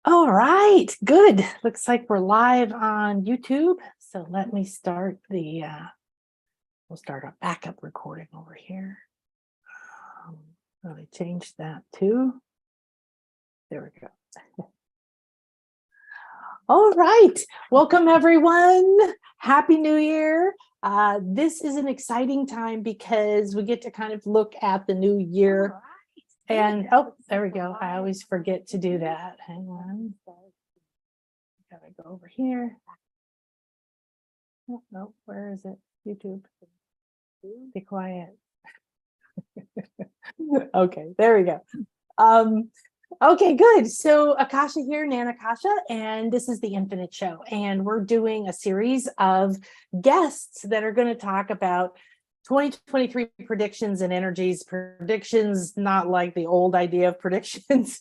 All right, good. Looks like we're live on YouTube. So let me start we'll start a backup recording over here. Let me change that too. There we go. All right, welcome everyone. Happy New Year. This is an exciting time because we get to kind of look at the new year. And oh, there we go. I always forget to do that. Hang on. Gotta go over here. Oh, no, where is it? YouTube. Be quiet. Okay, there we go. Okay, good. So Akasha here, Nan Akasha, and this is the Infinite Show. And we're doing a series of guests that are going to talk about 2023 predictions and energies. Predictions, not like the old idea of predictions.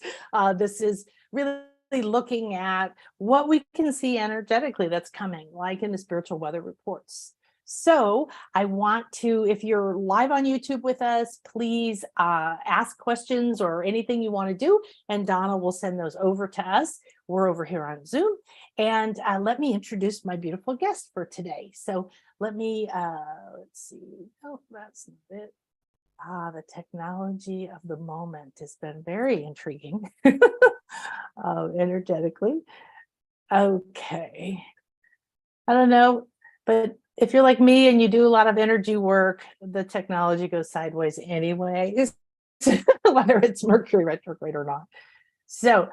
This is really looking at what we can see energetically that's coming, like in the spiritual weather reports. So I want to, if you're live on YouTube with us, please ask questions or anything you want to do, and Donna will send those over to us. We're over here on Zoom. And let me introduce my beautiful guest for today. So let me, let's see. Oh, that's not it. The technology of the moment has been very intriguing energetically. Okay. I don't know, but if you're like me and you do a lot of energy work, the technology goes sideways anyway, whether it's Mercury retrograde or not. So,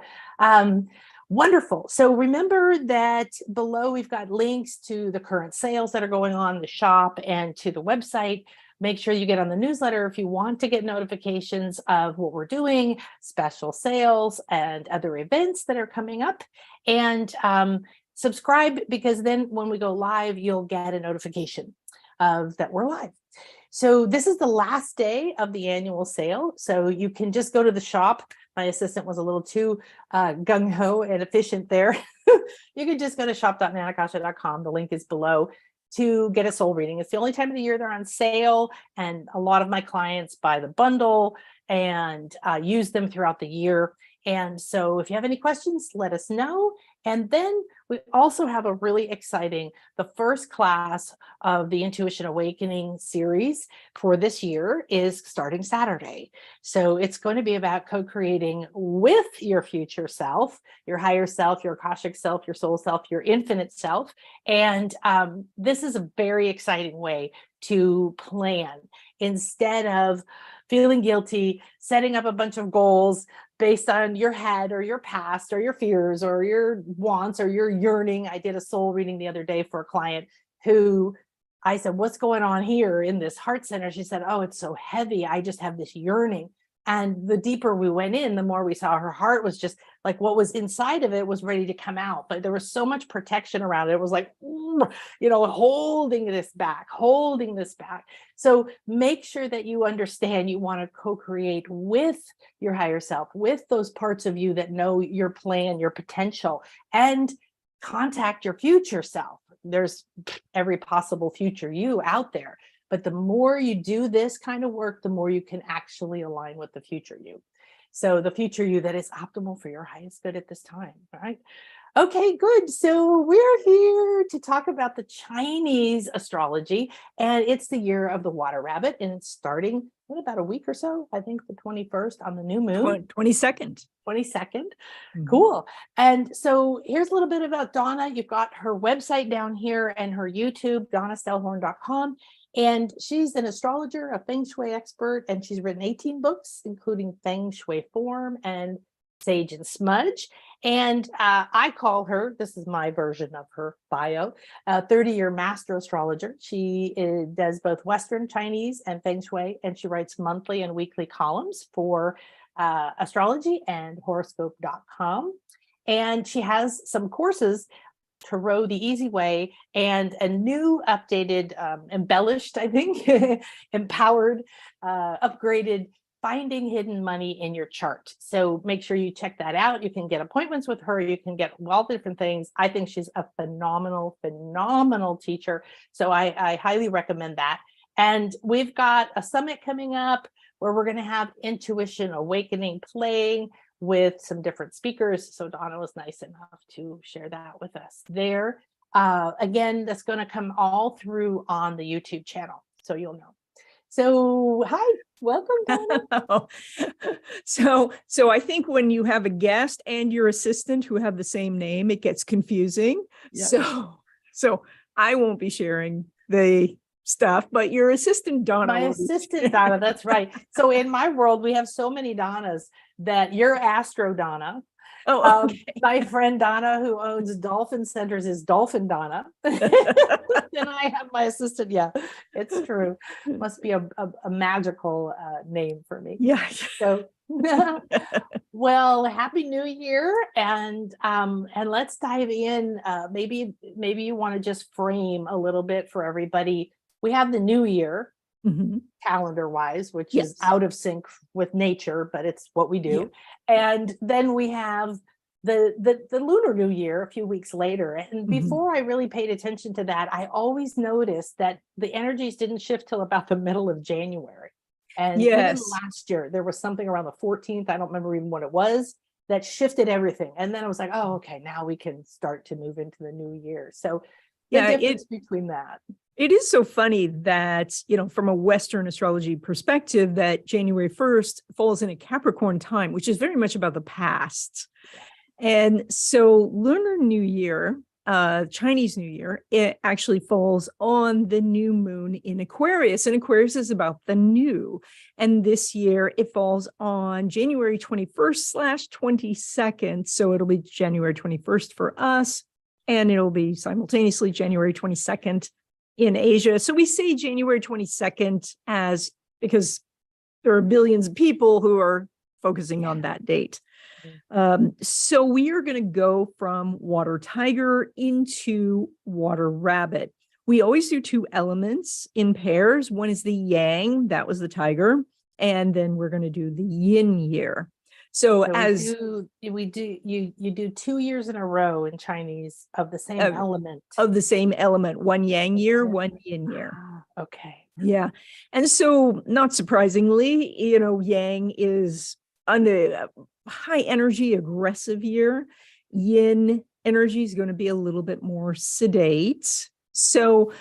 wonderful. So remember that below we've got links to the current sales that are going on in the shop and to the website. Make sure you get on the newsletter if you want to get notifications of what we're doing, special sales and other events that are coming up. And subscribe, because then when we go live, you'll get a notification of that we're live. So this is the last day of the annual sale. So you can just go to the shop. My assistant was a little too gung-ho and efficient there. You can just go to shop.nanakasha.com. The link is below to get a soul reading. It's the only time of the year they're on sale. And a lot of my clients buy the bundle and use them throughout the year. And so if you have any questions, let us know. And then we also have a really exciting, the first class of the Intuition Awakening series for this year is starting Saturday. So it's going to be about co-creating with your future self, your higher self, your Akashic self, your soul self, your infinite self. And this is a very exciting way to plan instead of feeling guilty, setting up a bunch of goals based on your head or your past or your fears or your wants or your yearning. I did a soul reading the other day for a client who I said, what's going on here in this heart center? She said, oh, it's so heavy. I just have this yearning. And the deeper we went in, the more we saw her heart was just like what was inside of it was ready to come out. But there was so much protection around it. It was like, holding this back. So make sure that you understand you want to co-create with your higher self, with those parts of you that know your plan, your potential, and contact your future self. There's every possible future you out there. But the more you do this kind of work, the more you can actually align with the future you. So the future you that is optimal for your highest good at this time, right? Okay, good. So we're here to talk about the Chinese astrology, and it's the year of the water rabbit, and it's starting in about a week or so. I think the 21st on the new moon. 22nd. 22nd. Cool. And so here's a little bit about Donna. You've got her website down here and her YouTube, donnastellhorn.com. And she's an astrologer, a feng shui expert, and she's written 18 books, including Feng Shui Form and Sage and Smudge. And I call her, this is my version of her bio, a 30-year master astrologer. She does both Western Chinese and Feng Shui, and she writes monthly and weekly columns for astrology and horoscope.com. And she has some courses, Tarot the Easy Way, and a new updated, embellished, I think, empowered, upgraded Finding Hidden Money in Your Chart. So make sure you check that out. You can get appointments with her. You can get all different things. I think she's a phenomenal teacher. So I highly recommend that. And we've got a summit coming up where we're going to have Intuition Awakening playing. with some different speakers. So Donna was nice enough to share that with us there. Again, that's going to come all through on the YouTube channel, so you'll know. So hi, welcome, Donna. So I think when you have a guest and your assistant who have the same name, it gets confusing. Yeah. So I won't be sharing the stuff, but your assistant Donna. My assistant Donna, that's right. So in my world, we have so many Donnas that you're Astro Donna. Oh, okay. My friend Donna, who owns Dolphin Centers, is Dolphin Donna. And I have my assistant. Yeah, it's true. Must be a magical name for me. Yeah. So, well, Happy New Year, and let's dive in. Maybe you want to just frame a little bit for everybody. We have the new year. Mm-hmm. Calendar wise, which is out of sync with nature, but it's what we do. Yeah. And then we have the lunar new year a few weeks later. And before I really paid attention to that, I always noticed that the energies didn't shift till about the middle of January. And even last year, there was something around the 14th, I don't remember even what it was, that shifted everything. And then I was like, oh, okay, now we can start to move into the new year. So the difference between that. It is so funny that, from a Western astrology perspective, that January 1st falls in a Capricorn time, which is very much about the past. And so Lunar New Year, Chinese New Year, it actually falls on the new moon in Aquarius. And Aquarius is about the new. And this year it falls on January 21st/22nd. So it'll be January 21st for us. And it'll be simultaneously January 22nd in Asia. So we say January 22nd because there are billions of people who are focusing on that date. So we are going to go from water tiger into water rabbit. We always do two elements in pairs. One is the yang, that was the tiger. And then we're going to do the yin year. So as you do 2 years in a row in Chinese of the same element. Of the same element, one yang year, one yin year. Okay. Yeah. And so not surprisingly, yang is on the high energy, aggressive year. Yin energy is going to be a little bit more sedate. So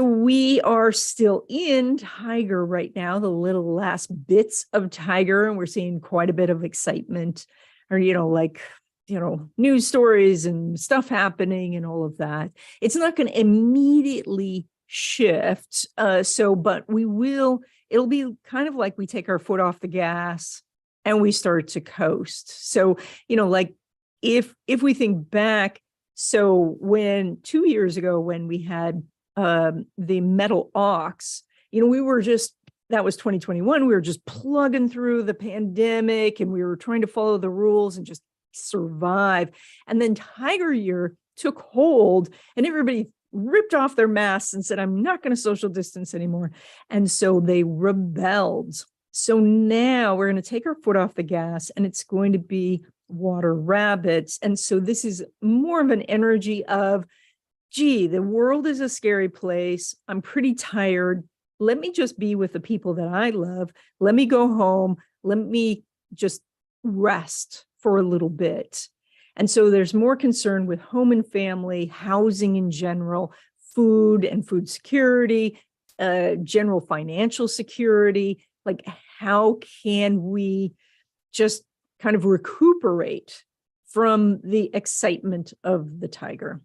we are still in Tiger right now, the little last bits of Tiger, and we're seeing quite a bit of excitement or, news stories and stuff happening and all of that. It's not going to immediately shift. But it'll be kind of like we take our foot off the gas and we start to coast. So, if we think back, so when 2 years ago, when we had the metal ox, that was 2021. We were just plugging through the pandemic and we were trying to follow the rules and just survive. And then Tiger Year took hold and everybody ripped off their masks and said, I'm not going to social distance anymore. And so they rebelled. So now we're going to take our foot off the gas and it's going to be water rabbits. And so this is more of an energy of, gee, the world is a scary place. I'm pretty tired. Let me just be with the people that I love. Let me go home. Let me just rest for a little bit. And so there's more concern with home and family, housing in general, food and food security, general financial security. Like, how can we just kind of recuperate from the excitement of the tiger?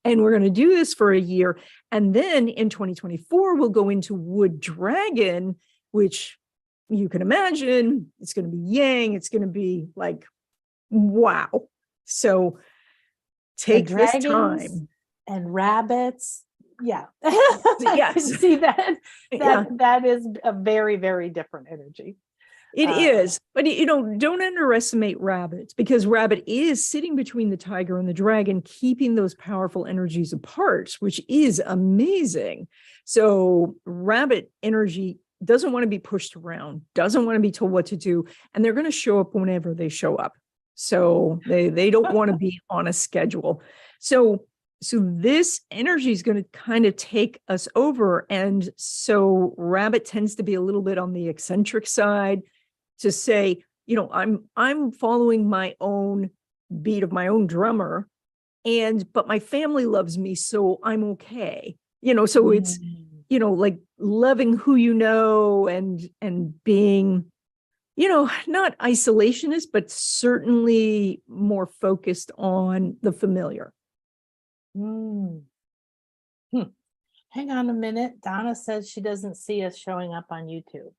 And we're going to do this for a year. And then in 2024, we'll go into wood dragon, which you can imagine it's going to be yang. It's going to be like, wow. So take this time. And rabbits. Yeah. Yes. See that? That is a very, very different energy. It is, but don't underestimate rabbits, because rabbit is sitting between the tiger and the dragon, keeping those powerful energies apart, which is amazing. So rabbit energy doesn't want to be pushed around, doesn't want to be told what to do, and they're going to show up whenever they show up. So they don't want to be on a schedule. So this energy is going to kind of take us over. And so rabbit tends to be a little bit on the eccentric side, to say, I'm following my own beat of my own drummer, but my family loves me, so I'm okay. So it's, like loving who and being, not isolationist, but certainly more focused on the familiar. Mm. Hang on a minute. Donna says she doesn't see us showing up on YouTube.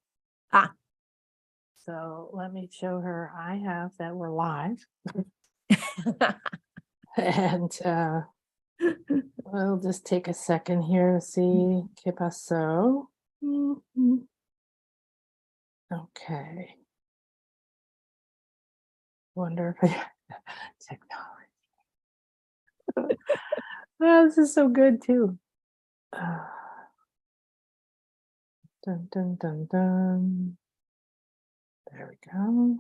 So let me show her. I have that we're live. And we'll just take a second here to see. ¿Qué pasó? Okay. Wonder if technology. Oh, this is so good too. Dun, dun, dun, dun. There we go.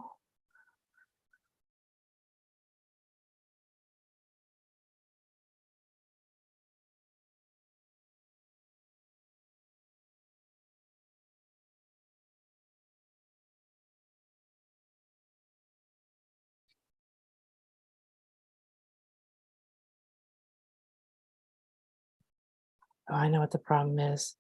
Oh, I know what the problem is.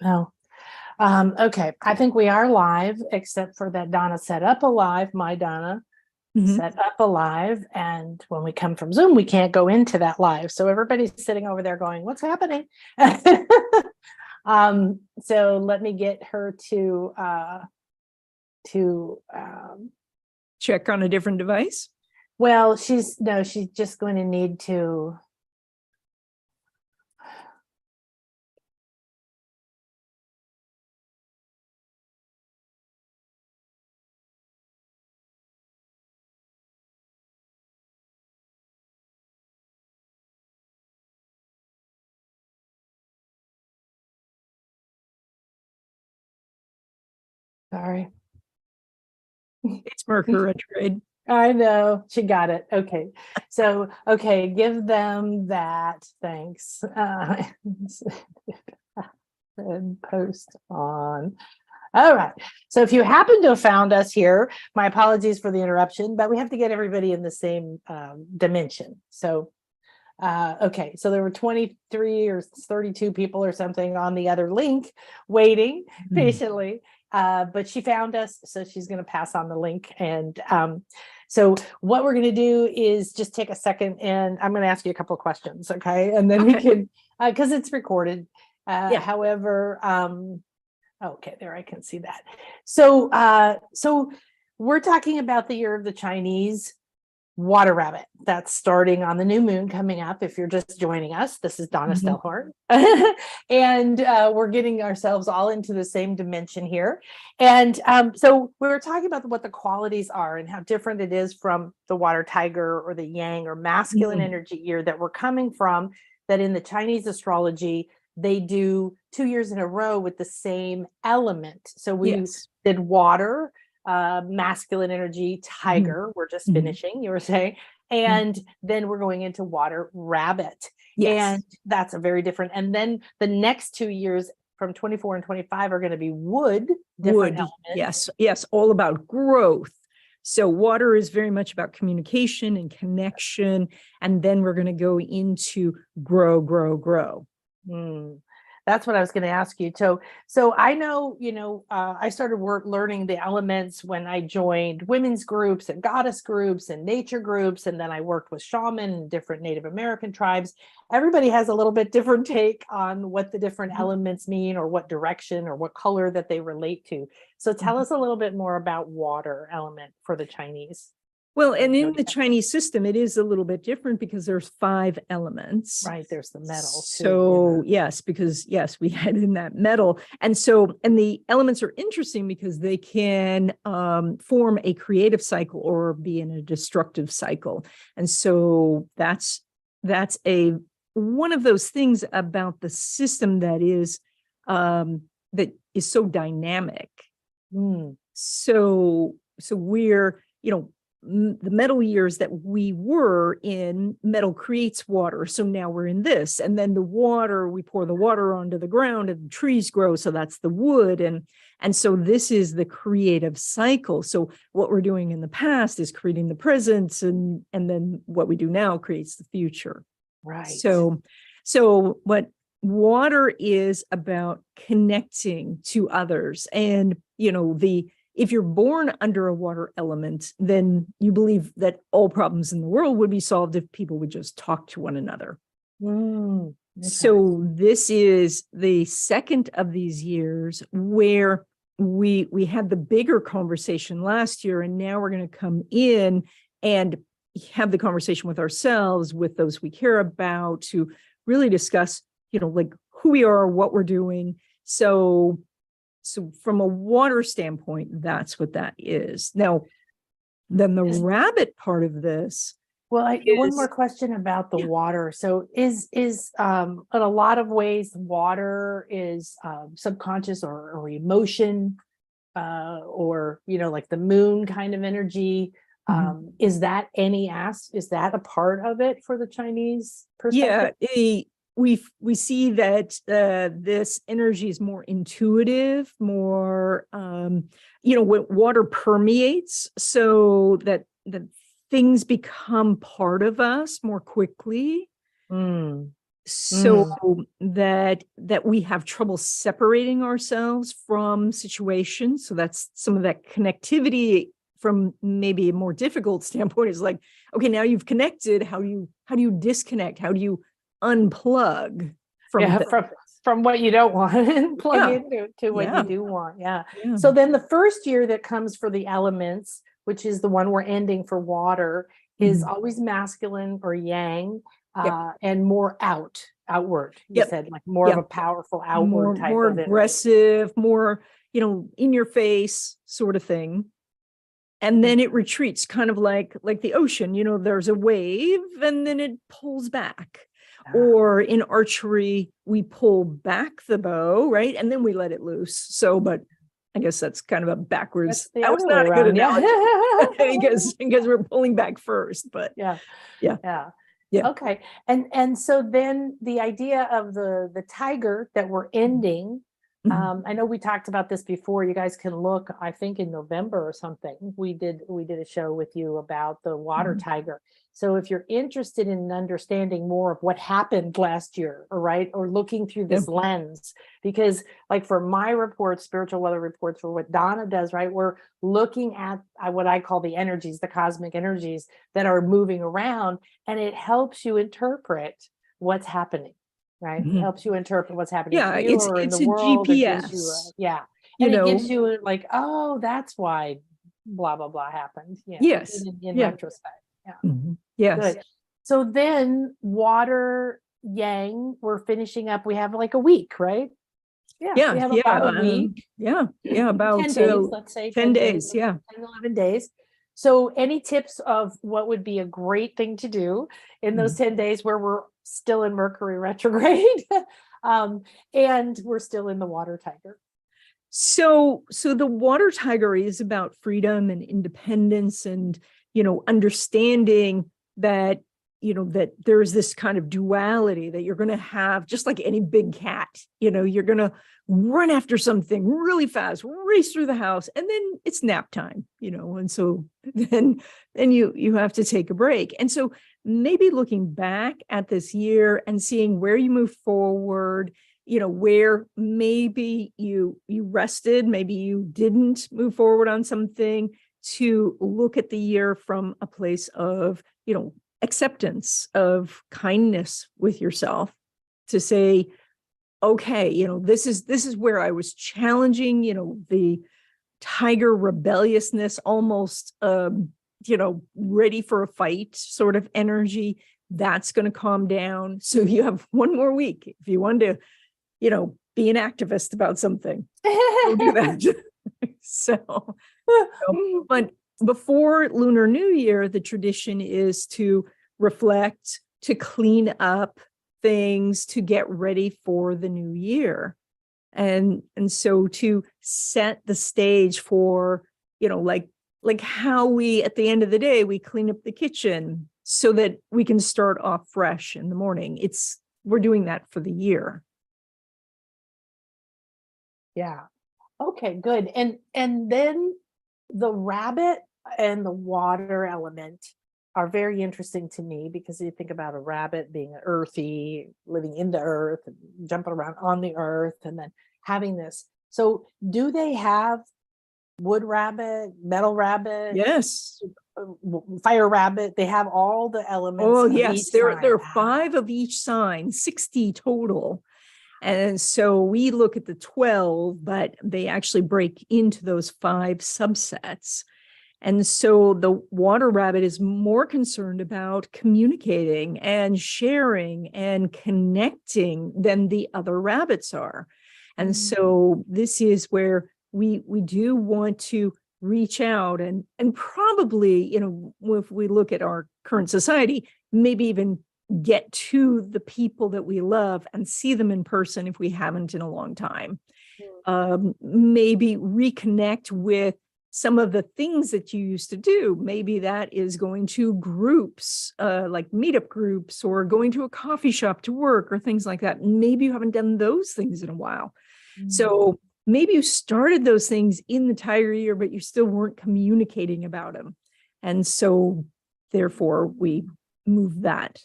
No. Okay, I think we are live, except for that Donna set up a live, my Donna set up a live, and when we come from Zoom, we can't go into that live. So everybody's sitting over there going, what's happening? So let me get her to check on a different device. Well, she's just going to need to. Sorry. It's Mercury retrograde. I know, she got it. Okay. So, okay, give them that. Thanks. And post on. All right. So if you happen to have found us here, my apologies for the interruption, but we have to get everybody in the same dimension. So, okay. So there were 23 or 32 people or something on the other link waiting patiently. But she found us, so she's going to pass on the link. And so what we're going to do is just take a second, and I'm going to ask you a couple of questions, okay? And then we can, because it's recorded. However, okay, there, I can see that. So, so we're talking about the year of the Chinese water rabbit. That's starting on the new moon coming up. If you're just joining us, this is Donna Stellhorn. And we're getting ourselves all into the same dimension here. And so we were talking about what the qualities are and how different it is from the water tiger or the yang or masculine energy year that we're coming from, that in the Chinese astrology, they do 2 years in a row with the same element. So we did water, masculine energy, tiger, we're just finishing, you were saying, and then we're going into water rabbit. And that's a very different. And then the next 2 years from 24 and 25 are going to be wood, different elements. Yes, all about growth. So water is very much about communication and connection. And then we're going to go into grow, grow, grow. That's what I was going to ask you. So I know, I started learning the elements when I joined women's groups and goddess groups and nature groups. And then I worked with shaman and different Native American tribes. Everybody has a little bit different take on what the different elements mean, or what direction or what color that they relate to. So tell us a little bit more about water element for the Chinese. Well, and in the Chinese system, it is a little bit different because there's 5 elements. Right, there's the metal too. So yes, because yes, we had in that metal. And the elements are interesting because they can form a creative cycle or be in a destructive cycle. And so that's one of those things about the system that is so dynamic. So we're, the metal years that we were in, metal creates water. So now we're in this. And then the water, we pour the water onto the ground and trees grow. So that's the wood. And so this is the creative cycle. So what we're doing in the past is creating the present, and then what we do now creates the future. Right. So what water is about connecting to others. And, if you're born under a water element, then you believe that all problems in the world would be solved if people would just talk to one another. Okay. So this is the second of these years where we had the bigger conversation last year, and now we're going to come in and have the conversation with ourselves, with those we care about, to really discuss, like who we are, what we're doing. So from a water standpoint, that's what that is. Now, then the rabbit part of this. Well, one more question about the water. So is in a lot of ways, water is subconscious or emotion, or, like the moon kind of energy. Is that is that a part of it for the Chinese perspective? Yeah, we see that this energy is more intuitive, more when water permeates, so that things become part of us more quickly. So that we have trouble separating ourselves from situations. So that's some of that connectivity from maybe a more difficult standpoint, is like, okay, now you've connected. How do you disconnect? How do you unplug from what you don't want and plug into what you do want? Yeah. So then the first year that comes for the elements, which is the one we're ending for water, is always masculine or yang, and more outward. You said, like more of a powerful outward type, more of aggressive, more, in your face sort of thing. And then it retreats, kind of like the ocean, there's a wave and then it pulls back. Or in archery, we pull back the bow, right? And then we let it loose. So, but I guess that's kind of a backwards. That was not a good analogy because we're pulling back first. But yeah. Okay. And so then the idea of the tiger that we're ending. I know we talked about this before. You guys can look, I think in November or something, we did a show with you about the water tiger. So if you're interested in understanding more of what happened last year, or looking through this lens, because like for my reports, spiritual weather reports, for what Donna does, we're looking at what I call the energies, the cosmic energies that are moving around, and it helps you interpret what's happening. Right. It helps you interpret what's happening to you or in the world. GPS. And it gives you like, oh, that's why blah, blah, blah happened. Yes. In retrospect. Yes. Good. So then water, yang, we're finishing up. We have like a week, right? We have about a week. About 10 days, let's say 10 days. 10, 11 days. So any tips of what would be a great thing to do in those 10 days where we're still in Mercury retrograde, and we're still in the water tiger? So the water tiger is about freedom and independence, and, understanding that, that there's this kind of duality that you're going to have, just like any big cat, you're going to run after something really fast, race through the house, and then it's nap time, and so then you have to take a break. And so maybe looking back at this year and seeing where you move forward, where maybe you rested, maybe you didn't move forward on something, to look at the year from a place of, acceptance, of kindness with yourself, to say, okay, this is where I was challenging, the tiger rebelliousness, almost ready for a fight sort of energy, that's going to calm down. So you have one more week if you want to, be an activist about something. Go do that. So, but before Lunar New Year, the tradition is to reflect, to clean up things, to get ready for the new year. And so to set the stage for, like how we, at the end of the day, we clean up the kitchen so that we can start off fresh in the morning. We're doing that for the year. Yeah. Okay, good. And then the rabbit and the water element are very interesting to me, because you think about a rabbit being earthy, living in the earth, and jumping around on the earth, and then having this. So do they have wood rabbit, metal rabbit? Yes. Fire rabbit? They have all the elements. Oh, of yes. each There sign. are 5 of each sign, 60 total. And so we look at the 12, but they actually break into those 5 subsets. And so the water rabbit is more concerned about communicating and sharing and connecting than the other rabbits are. And so this is where we do want to reach out and probably, if we look at our current society, maybe even get to the people that we love and see them in person if we haven't in a long time. Maybe reconnect with some of the things that you used to do. Maybe that is going to groups, like meetup groups, or going to a coffee shop to work, or things like that. Maybe you haven't done those things in a while. So maybe you started those things in the entire year, but you still weren't communicating about them. And so therefore we move that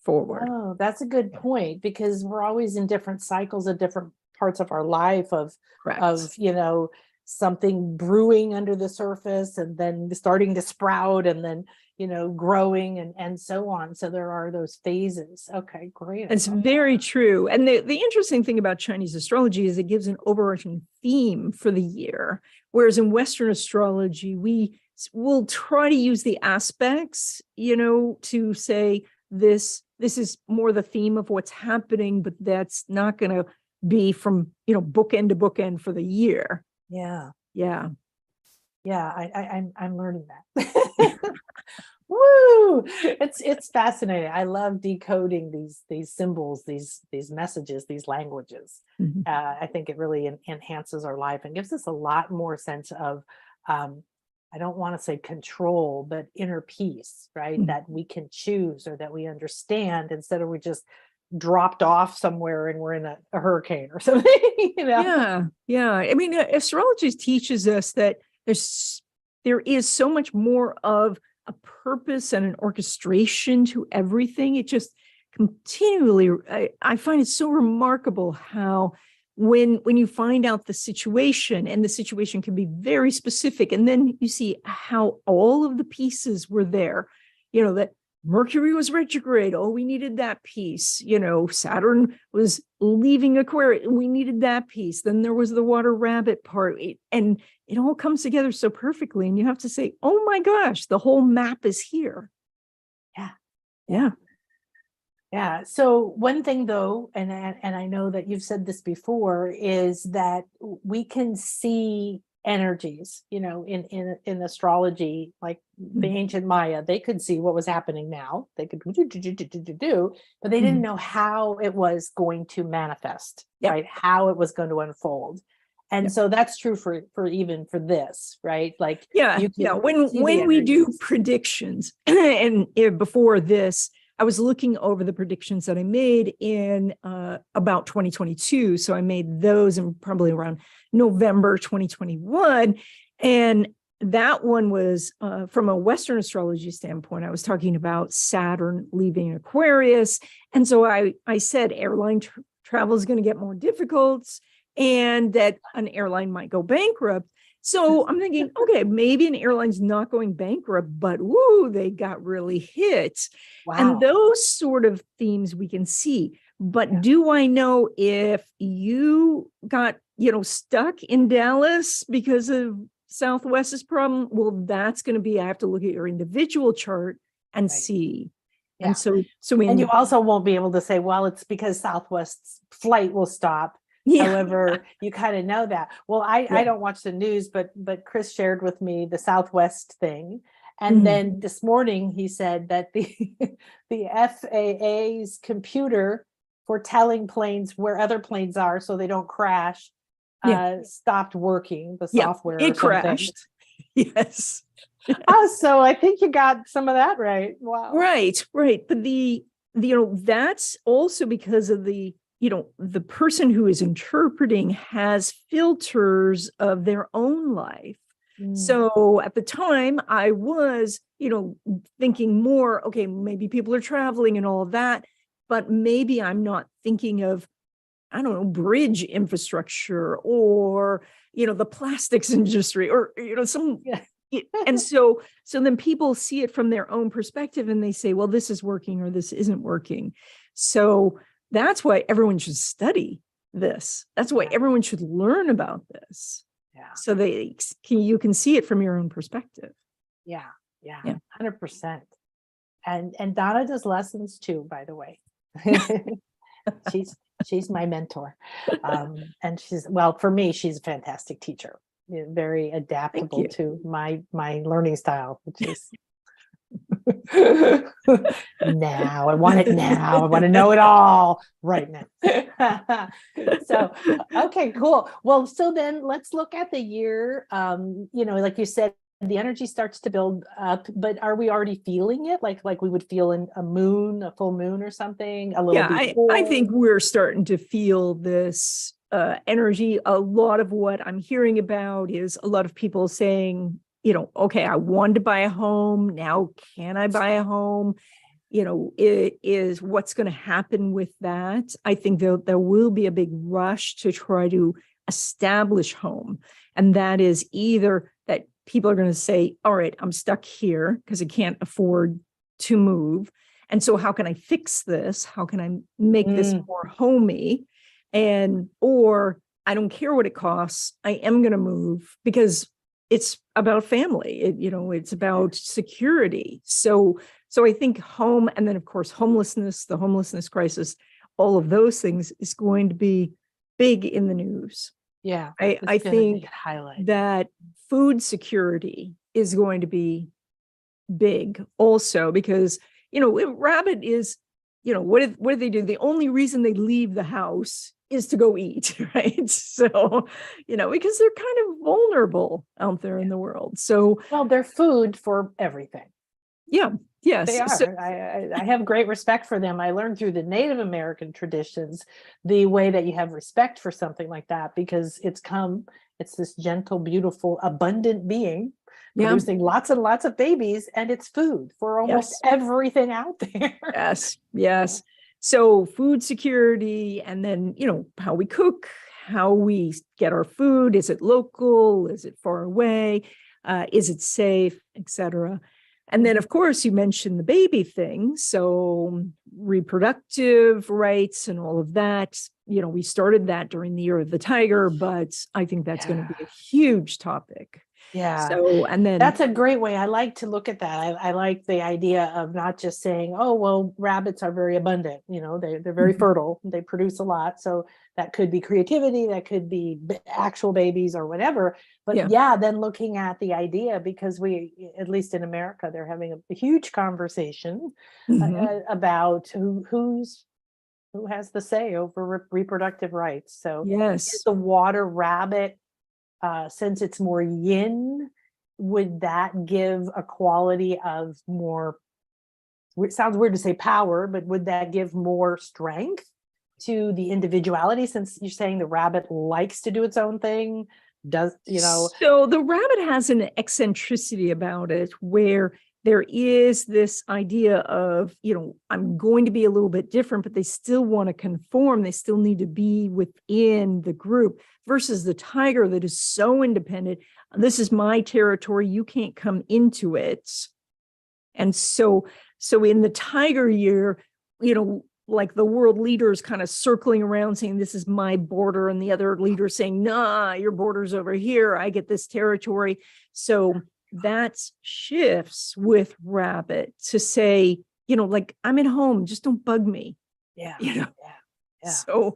forward. Oh, that's a good point, because we're always in different cycles of different parts of our life of, Correct. something brewing under the surface and then starting to sprout and then, growing and so on. So there are those phases. Okay, great. It's very true. And the interesting thing about Chinese astrology is it gives an overarching theme for the year. Whereas in Western astrology, we will try to use the aspects, to say this is more the theme of what's happening, but that's not going to be from, bookend to bookend for the year. Yeah. Yeah. Yeah. I'm learning that. Woo! It's fascinating. I love decoding these symbols, these messages, these languages. Mhm. I think it really enhances our life and gives us a lot more sense of, I don't want to say control, but inner peace, right? Mhm. That we can choose, or that we understand, instead of we just dropped off somewhere and we're in a hurricane or something. Yeah. I mean, astrology teaches us that there is so much more of a purpose and an orchestration to everything. It just continually, I find it so remarkable how when you find out the situation, and the situation can be very specific, and then you see how all of the pieces were there, that Mercury was retrograde. Oh, we needed that piece. Saturn was leaving Aquarius. We needed that piece. Then there was the water rabbit part. And it all comes together so perfectly. And you have to say, oh my gosh, the whole map is here. Yeah. Yeah. So one thing though, and I know that you've said this before, is that we can see energies, in astrology, like the ancient Maya, they could see what was happening now. They could do, but they didn't know how it was going to manifest, right? How it was going to unfold. And so that's true for even for this, right? Like, when we do predictions, and before this, I was looking over the predictions that I made in about 2022. So I made those in probably around November 2021. And that one was from a Western astrology standpoint. I was talking about Saturn leaving Aquarius. And so I said airline travel is going to get more difficult, and that an airline might go bankrupt. So I'm thinking, okay, maybe an airline's not going bankrupt, but they got really hit. Wow. And those sort of themes we can see. But do I know if you got, stuck in Dallas because of Southwest's problem? Well, that's going to be, I have to look at your individual chart and Right. see. Yeah. And so And you also won't be able to say, well, it's because Southwest's flight will stop. yeah, However, you kind of know that. Well, I don't watch the news, but Chris shared with me the Southwest thing. And Mhm. then this morning he said that the FAA's computer for telling planes where other planes are so they don't crash stopped working, the software or it something. crashed. Yes. Oh, so I think you got some of that right. Wow. Right. But the that's also because of the person who is interpreting has filters of their own life. So at the time I was, thinking more, okay, maybe people are traveling and all of that, but maybe I'm not thinking of, I don't know, bridge infrastructure or, the plastics industry or, some. And so then people see it from their own perspective and they say, well, this is working or this isn't working. So that's why everyone should study this. That's why everyone should learn about this. Yeah. So you can see it from your own perspective. Yeah. 100%. And Donna does lessons too, by the way. She's my mentor. And for me, she's a fantastic teacher. Very adaptable to my learning style, which is now. I want it now. I want to know it all right now. So, okay, cool. Well, so then let's look at the year. Like you said, the energy starts to build up, but are we already feeling it? Like we would feel in a full moon or something a little before? I think we're starting to feel this energy. A lot of what I'm hearing about is a lot of people saying, okay, I wanted to buy a home. Now, can I buy a home? It is what's going to happen with that. I think there will be a big rush to try to establish home. And that is either that people are going to say, all right, I'm stuck here because I can't afford to move. And so how can I fix this? How can I make this more homey? Or I don't care what it costs. I am going to move because it's about family. It's about security. So I think home, and then of course, homelessness, the homelessness crisis, all of those things is going to be big in the news. Yeah. I think that food security is going to be big also because, rabbit is, what do they do? The only reason they leave the house is to go eat, right? So, because they're kind of vulnerable out there in the world. So, well, they're food for everything. Yeah. Yes. They are. So, I have great respect for them. I learned through the Native American traditions, the way that you have respect for something like that, because it's this gentle, beautiful, abundant being producing lots and lots of babies, and it's food for almost everything out there. Yes. So food security, and then, how we cook, how we get our food. Is it local? Is it far away? Is it safe, etc.? And then, of course, you mentioned the baby thing. So reproductive rights and all of that, we started that during the Year of the Tiger, but I think that's going to be a huge topic. Yeah. So, and then that's a great way. I like to look at that. I like the idea of not just saying, oh, well, rabbits are very abundant. They're very fertile. They produce a lot. So that could be creativity. That could be actual babies or whatever. But then looking at the idea, because we, at least in America, they're having a huge conversation about who has the say over reproductive rights. So is the water rabbit, since it's more yin, would that give a quality of more, it sounds weird to say power, but would that give more strength to the individuality, since you're saying the rabbit likes to do its own thing? So the rabbit has an eccentricity about it where there is this idea of, I'm going to be a little bit different, but they still want to conform. They still need to be within the group, versus the tiger that is so independent. This is my territory. You can't come into it. And so in the tiger year, like the world leaders kind of circling around saying, this is my border, and the other leaders saying, nah, your border's over here. I get this territory. So that shifts with Rabbit to say, like, I'm at home, just don't bug me. Yeah. Yeah. Yeah.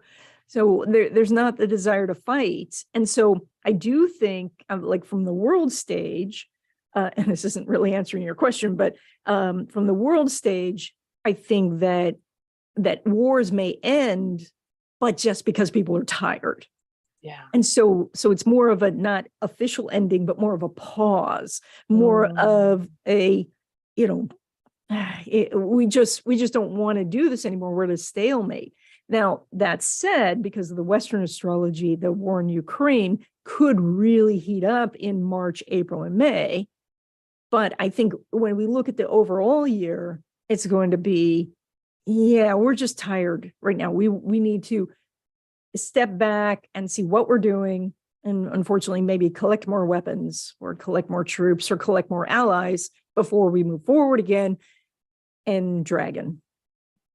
So there's not the desire to fight. And so I do think, like, from the world stage, and this isn't really answering your question, but from the world stage, I think that wars may end, but just because people are tired. Yeah. And so it's more of a not official ending, but more of a pause, more of a, we just don't want to do this anymore. We're at a stalemate. Now, that said, because of the Western astrology, the war in Ukraine could really heat up in March, April, and May. But I think when we look at the overall year, it's going to be, we're just tired right now. We need to step back and see what we're doing. And unfortunately, maybe collect more weapons or collect more troops or collect more allies before we move forward again. And Dragon.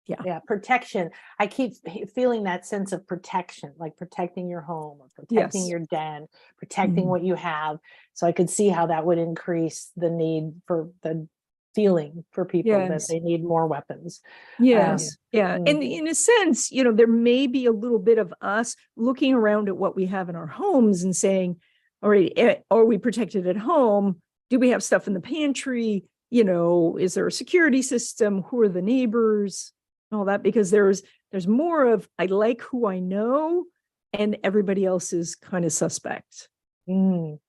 Yeah. Protection. I keep feeling that sense of protection, like protecting your home or protecting your den, protecting what you have. So I could see how that would increase the need for the feeling for people that they need more weapons. And in a sense, there may be a little bit of us looking around at what we have in our homes and saying, all right, are we protected at home? Do we have stuff in the pantry? Is there a security system? Who are the neighbors? All that, because there's more of, I like who I know, and everybody else is kind of suspect. Ooh,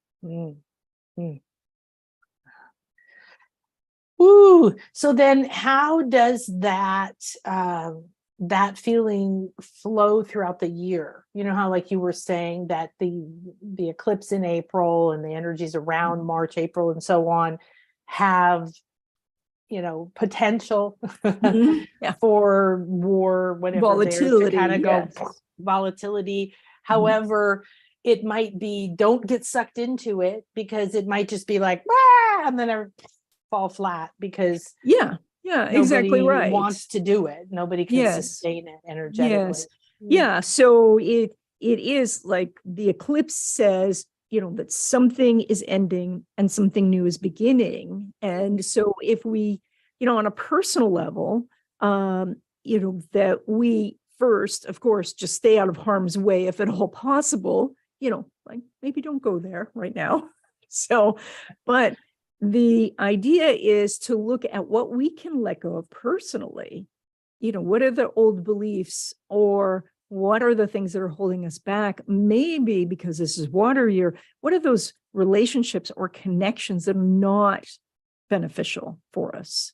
so then how does that that feeling flow throughout the year? How, like you were saying, that the eclipse in April and the energies around March, April, and so on have potential for war, whatever, volatility, to kind of go volatility. However, it might be, don't get sucked into it, because it might just be like, and then fall flat, because exactly right, wants to do it. Nobody can sustain it energetically. So it is like the eclipse says, that something is ending and something new is beginning. And so if we, on a personal level, that we first, of course, just stay out of harm's way if at all possible, like maybe don't go there right now. So, but the idea is to look at what we can let go of personally. What are the old beliefs, or what are the things that are holding us back? Maybe because this is water year, what are those relationships or connections that are not beneficial for us?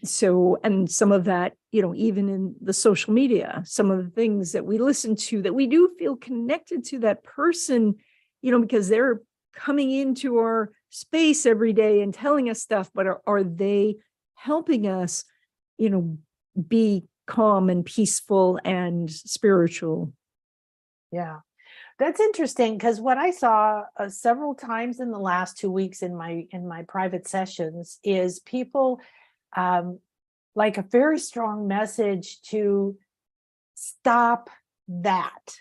So, and some of that, even in the social media, some of the things that we listen to, that we do feel connected to that person, because they're coming into our space every day and telling us stuff, but are they helping us, be calm and peaceful and spiritual? That's interesting, because what I saw several times in the last 2 weeks in my private sessions is people like a very strong message to stop that.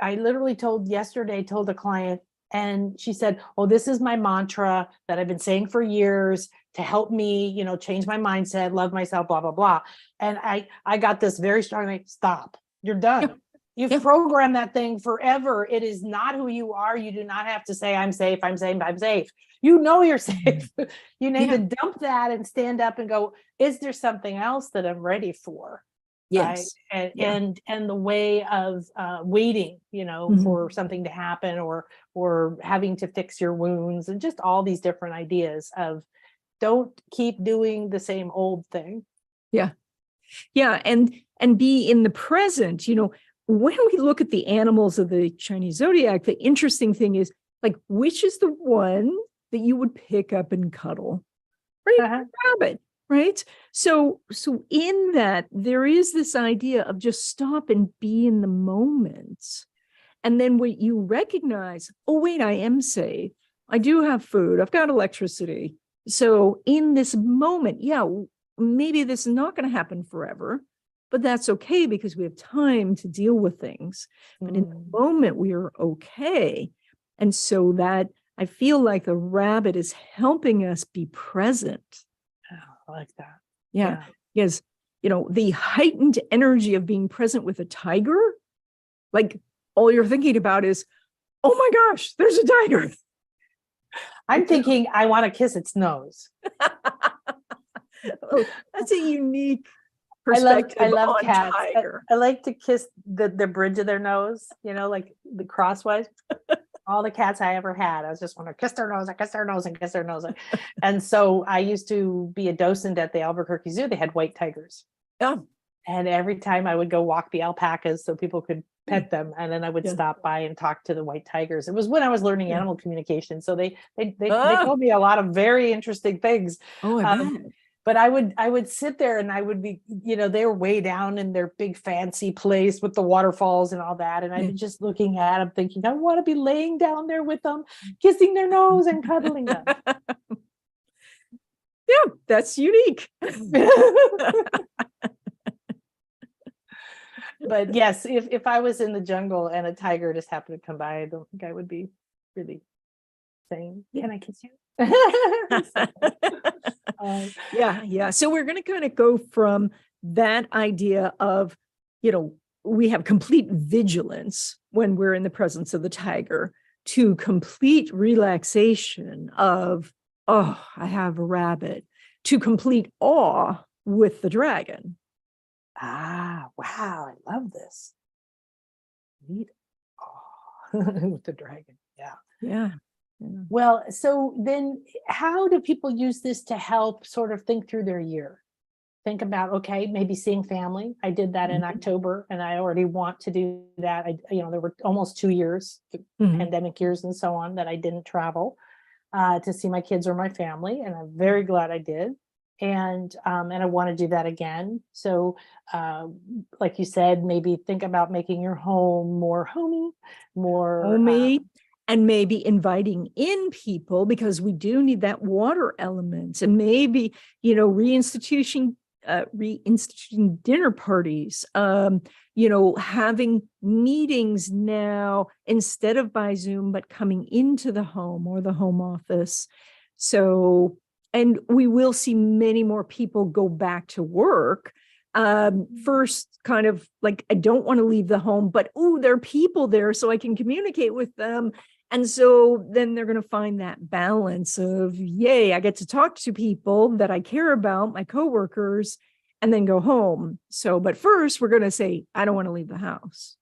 I literally told a client, and she said, oh, this is my mantra that I've been saying for years to help me, change my mindset, love myself, blah, blah, blah. And I got this very strong, like, stop, you're done. You've programmed that thing forever. It is not who you are. You do not have to say, I'm safe, I'm safe, I'm safe. You're safe. You need to dump that and stand up and go, is there something else that I'm ready for? Right? And the way of waiting, for something to happen, or having to fix your wounds, and just all these different ideas of, don't keep doing the same old thing. And be in the present. When we look at the animals of the Chinese zodiac, the interesting thing is, like, which is the one that you would pick up and cuddle? Right? Rabbit. Right. So in that, there is this idea of just stop and be in the moment. And then when you recognize, oh, wait, I am safe. I do have food. I've got electricity. So in this moment, maybe this is not going to happen forever, but that's okay because we have time to deal with things. But in the moment, we are okay. And so that I feel like the rabbit is helping us be present. Oh, I like that. Yeah. Because, the heightened energy of being present with a tiger, like all you're thinking about is, oh my gosh, there's a tiger. I'm thinking I want to kiss its nose. Oh, that's a unique perspective. I love on cats. tiger. I like to kiss the bridge of their nose, like the crosswise. All the cats I ever had, I was just want to kiss their nose, I kiss their nose and kiss their nose. And so I used to be a docent at the Albuquerque Zoo. They had white tigers. Oh. And every time I would go walk the alpacas so people could pet them, and then I would stop by and talk to the white tigers. It was when I was learning animal communication. So they told me a lot of very interesting things. Oh, I bet. But I would sit there and I would be, they were way down in their big fancy place with the waterfalls and all that. And I'd be just looking at them thinking, I want to be laying down there with them, kissing their nose and cuddling them. Yeah, that's unique. But yes, if I was in the jungle and a tiger just happened to come by, I don't think I would be really saying, can I kiss you? Yeah. So we're going to kind of go from that idea of, we have complete vigilance when we're in the presence of the tiger to complete relaxation of, oh, I have a rabbit, to complete awe with the dragon. Ah, wow. I love this. Neat. Oh, with the dragon. Yeah. Yeah. Well, so then how do people use this to help sort of think through their year? Think about, okay, maybe seeing family. I did that in October and I already want to do that. There were almost 2 years, pandemic years and so on, that I didn't travel to see my kids or my family. And I'm very glad I did. And I want to do that again. So like you said, maybe think about making your home more homey, and maybe inviting in people, because we do need that water element, and maybe, reinstituting dinner parties, having meetings now instead of by Zoom, but coming into the home or the home office. So, and we will see many more people go back to work. First, kind of like, I don't want to leave the home, but there are people there so I can communicate with them. And so then they're going to find that balance of, yay, I get to talk to people that I care about, my coworkers, and then go home. So, but first we're going to say, I don't want to leave the house.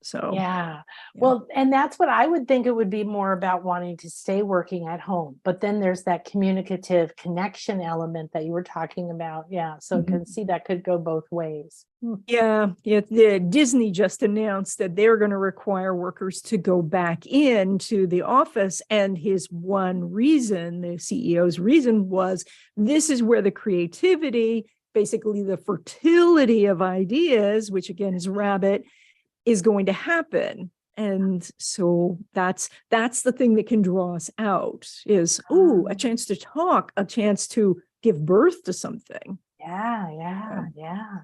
So, yeah. Well, and that's what I would think it would be more about, wanting to stay working at home. But then there's that communicative connection element that you were talking about. Yeah. So I can see that could go both ways. Yeah. Disney just announced that they're going to require workers to go back into the office. And his one reason, the CEO's reason, was this is where the creativity, basically the fertility of ideas, which again is rabbit, is going to happen. And so that's the thing that can draw us out, is a chance to talk, a chance to give birth to something. Yeah,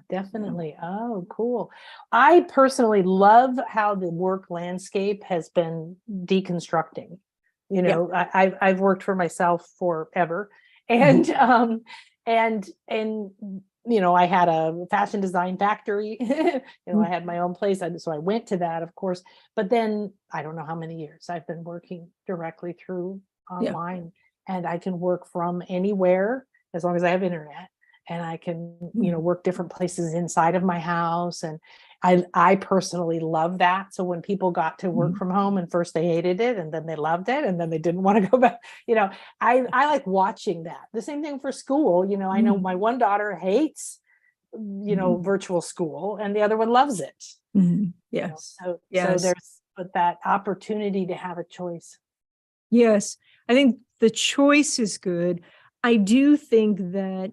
definitely. Oh, cool. I personally love how the work landscape has been deconstructing. I've worked for myself forever, and I had a fashion design factory. I had my own place, so I went to that, of course. But then I don't know how many years I've been working directly through online, and I can work from anywhere as long as I have internet, and I can work different places inside of my house. And I personally love that. So when people got to work from home, and first they hated it, and then they loved it, and then they didn't want to go back, I like watching that. The same thing for school. I know my one daughter hates, virtual school, and the other one loves it. Yes. So there's that opportunity to have a choice. Yes. I think the choice is good. I do think that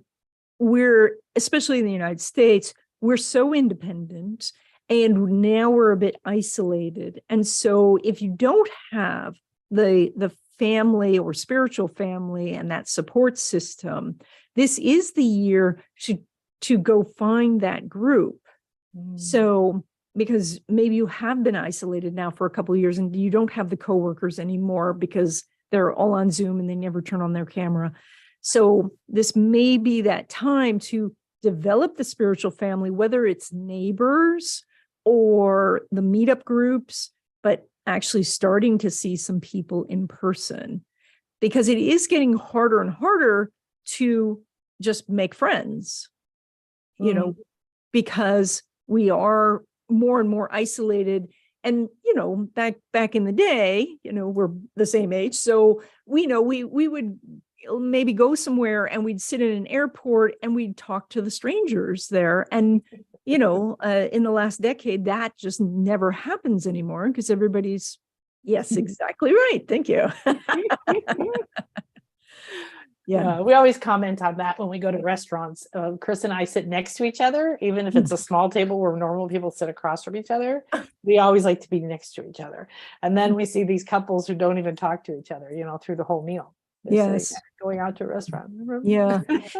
we're, especially in the United States, we're so independent, and now we're a bit isolated. And so if you don't have the family or spiritual family and that support system, this is the year to go find that group. So, because maybe you have been isolated now for a couple of years and you don't have the coworkers anymore because they're all on Zoom and they never turn on their camera. So this may be that time to develop the spiritual family, whether it's neighbors or the meetup groups, but actually starting to see some people in person, because it is getting harder and harder to just make friends, you know, because we are more and more isolated. And, you know, back in the day, you know, we're the same age. So we know we would maybe go somewhere and we'd sit in an airport and we'd talk to the strangers there. And, you know, in the last decade, that just never happens anymore because everybody's, yes, exactly right. Thank you. Yeah. We always comment on that when we go to restaurants. Chris and I sit next to each other, even if it's a small table where normal people sit across from each other. We always like to be next to each other. And then we see these couples who don't even talk to each other, you know, through the whole meal. Yes. Going out to a restaurant. Yeah.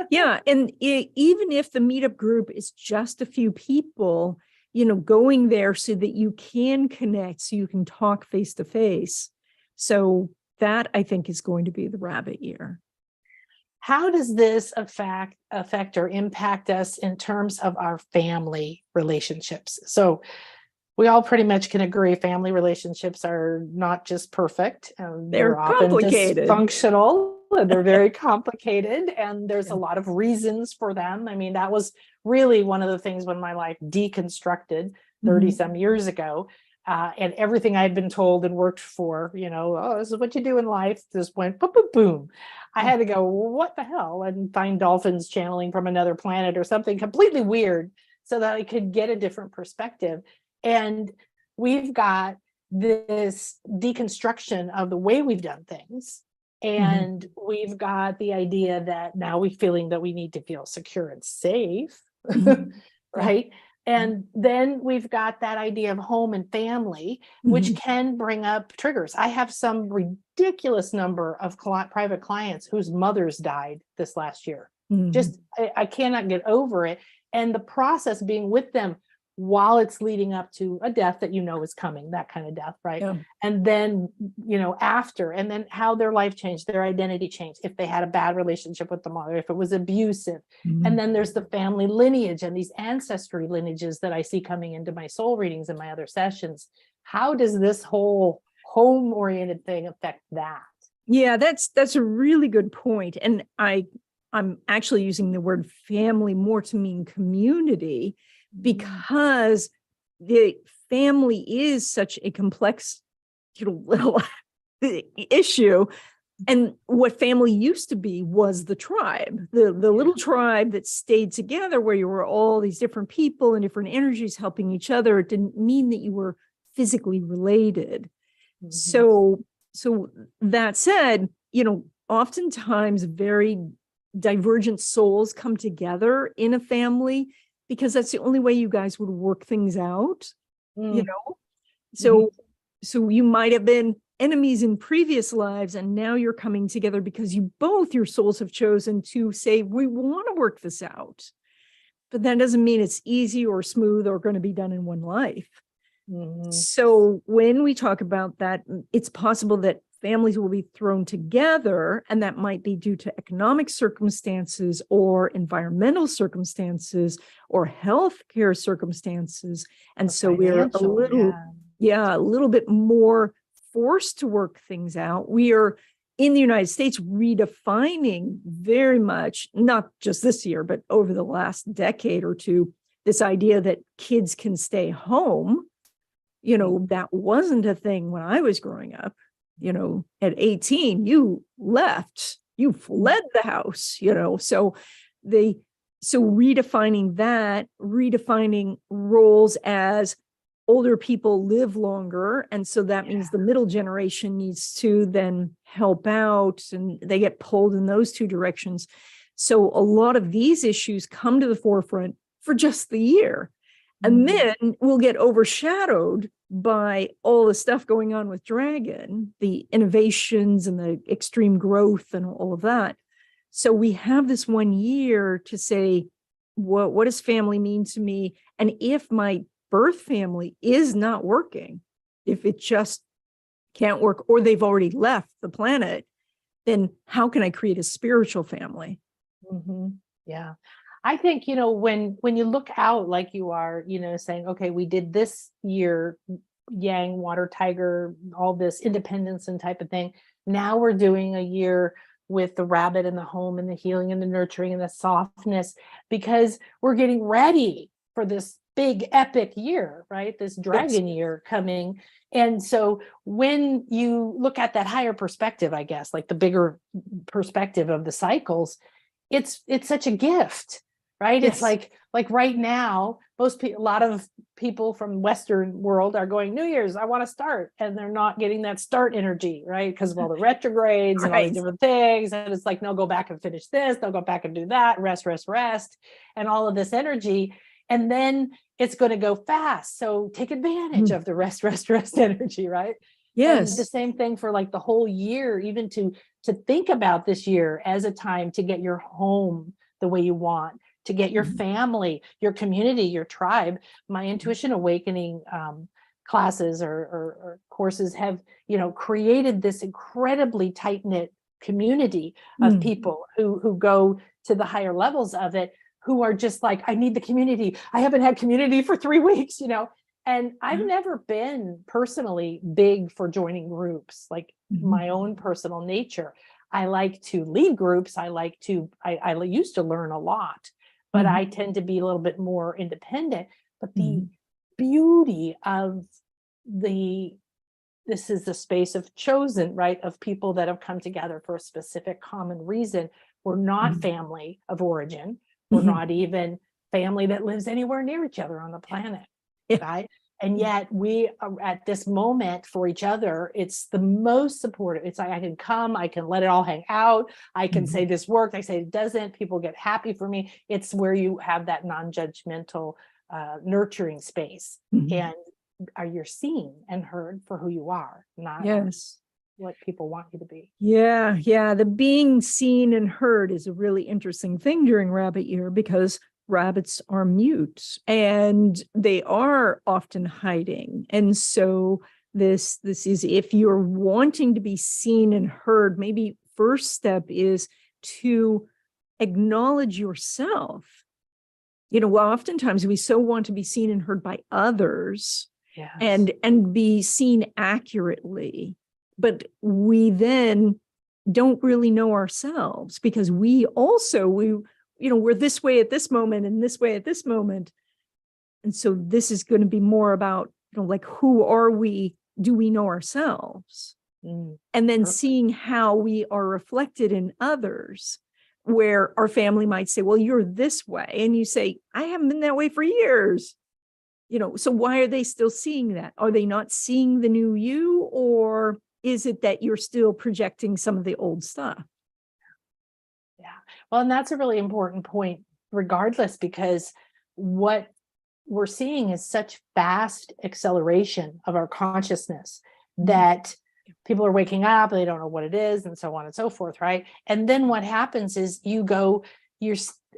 Yeah. And even if the meetup group is just a few people, you know, going there so that you can connect, so you can talk face to face. So that, I think, is going to be the rabbit year. How does this affect or impact us in terms of our family relationships? So we all pretty much can agree family relationships are not just perfect. They're often complicated, dysfunctional, and they're very complicated. And there's a lot of reasons for them. I mean, that was really one of the things when my life deconstructed 30 some years ago. And everything I had been told and worked for, you know, oh, this is what you do in life, just went boom, boom, boom. I had to go, what the hell? And find dolphins channeling from another planet or something completely weird so that I could get a different perspective. And we've got this deconstruction of the way we've done things. And we've got the idea that now we're feeling that we need to feel secure and safe, right? And then we've got that idea of home and family, which can bring up triggers. I have some ridiculous number of private clients whose mothers died this last year. Just, I cannot get over it. And the process being with them while it's leading up to a death that you know is coming, that kind of death, right? Yeah. And then, you know, after, and then how their life changed, their identity changed, if they had a bad relationship with the mother, if it was abusive. And then there's the family lineage and these ancestry lineages that I see coming into my soul readings and my other sessions. How does this whole home-oriented thing affect that? Yeah, that's a really good point. And I'm actually using the word family more to mean community, because the family is such a complex, you know, little issue. And what family used to be was the tribe, the little tribe that stayed together, where you were all these different people and different energies helping each other. It didn't mean that you were physically related. So that said, you know, oftentimes very divergent souls come together in a family, because that's the only way you guys would work things out, you know? So you might have been enemies in previous lives, and now you're coming together because your souls have chosen to say, we want to work this out. But that doesn't mean it's easy or smooth or going to be done in one life. So when we talk about that, it's possible that families will be thrown together, and that might be due to economic circumstances or environmental circumstances or healthcare circumstances. And so we're a little bit more forced to work things out. We are in the United States redefining very much, not just this year, but over the last decade or two, this idea that kids can stay home. You know, that wasn't a thing when I was growing up. You know, at 18, you left, you fled the house, you know, so redefining that, redefining roles as older people live longer. And so that means the middle generation needs to then help out, and they get pulled in those two directions. So a lot of these issues come to the forefront for just the year. And then we'll get overshadowed by all the stuff going on with Dragon, the innovations and the extreme growth and all of that. So we have this 1 year to say, what does family mean to me? And if my birth family is not working, if it just can't work, or they've already left the planet, then how can I create a spiritual family? Yeah. I think, when you look out like you are, saying, okay, we did this year, yang, water, tiger, all this independence and type of thing. Now we're doing a year with the rabbit and the home and the healing and the nurturing and the softness, because we're getting ready for this big epic year, right? This dragon year coming. And so when you look at that higher perspective, I guess, like the bigger perspective of the cycles, it's such a gift, right? Yes. It's like right now, a lot of people from Western world are going, New Year's, I want to start. And they're not getting that start energy, right? Because of all the retrogrades and all the different things. And it's like, no, go back and finish this. They'll go back and do that. Rest, and all of this energy. And then it's going to go fast. So take advantage of the rest energy, right? Yes. And the same thing for like the whole year, even to think about this year as a time to get your home the way you want, to get your family, your community, your tribe. My intuition awakening classes or courses have, created this incredibly tight-knit community of people who go to the higher levels of it, who are just like, I need the community. I haven't had community for 3 weeks, And I've never been personally big for joining groups, like my own personal nature. I like to lead groups. I used to learn a lot, but I tend to be a little bit more independent. But the beauty of this is the space of chosen, right? Of people that have come together for a specific common reason. We're not family of origin. We're not even family that lives anywhere near each other on the planet, right? And yet we are at this moment for each other. It's the most supportive. It's like, I can come, I can let it all hang out. I can say this worked, I say it doesn't. People get happy for me. It's where you have that non-judgmental, nurturing space. And you're seen and heard for who you are, not what people want you to be. Yeah. The being seen and heard is a really interesting thing during rabbit year, because rabbits are mute and they are often hiding. And so this is, if you're wanting to be seen and heard, maybe first step is to acknowledge yourself. Oftentimes we so want to be seen and heard by others and be seen accurately, but we then don't really know ourselves, because we're this way at this moment and this way at this moment. And so this is going to be more about, like, who are we? Do we know ourselves? And then seeing how we are reflected in others, where our family might say, well, you're this way. And you say, I haven't been that way for years. So why are they still seeing that? Are they not seeing the new you? Or is it that you're still projecting some of the old stuff? Yeah. Well, and that's a really important point, regardless, because what we're seeing is such fast acceleration of our consciousness that people are waking up, they don't know what it is, and so on and so forth, right? And then what happens is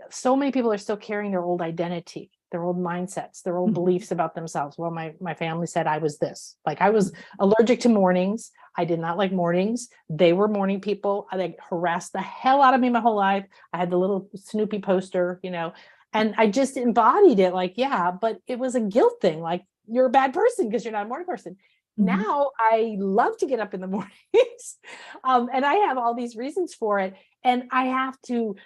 so many people are still carrying their old identity, their old mindsets, their old beliefs about themselves. Well, my family said I was this. Like, I was allergic to mornings. I did not like mornings. They were morning people. They harassed the hell out of me my whole life. I had the little Snoopy poster, and I just embodied it. Like, yeah, but it was a guilt thing. Like, you're a bad person because you're not a morning person. Now I love to get up in the mornings. And I have all these reasons for it. And I have to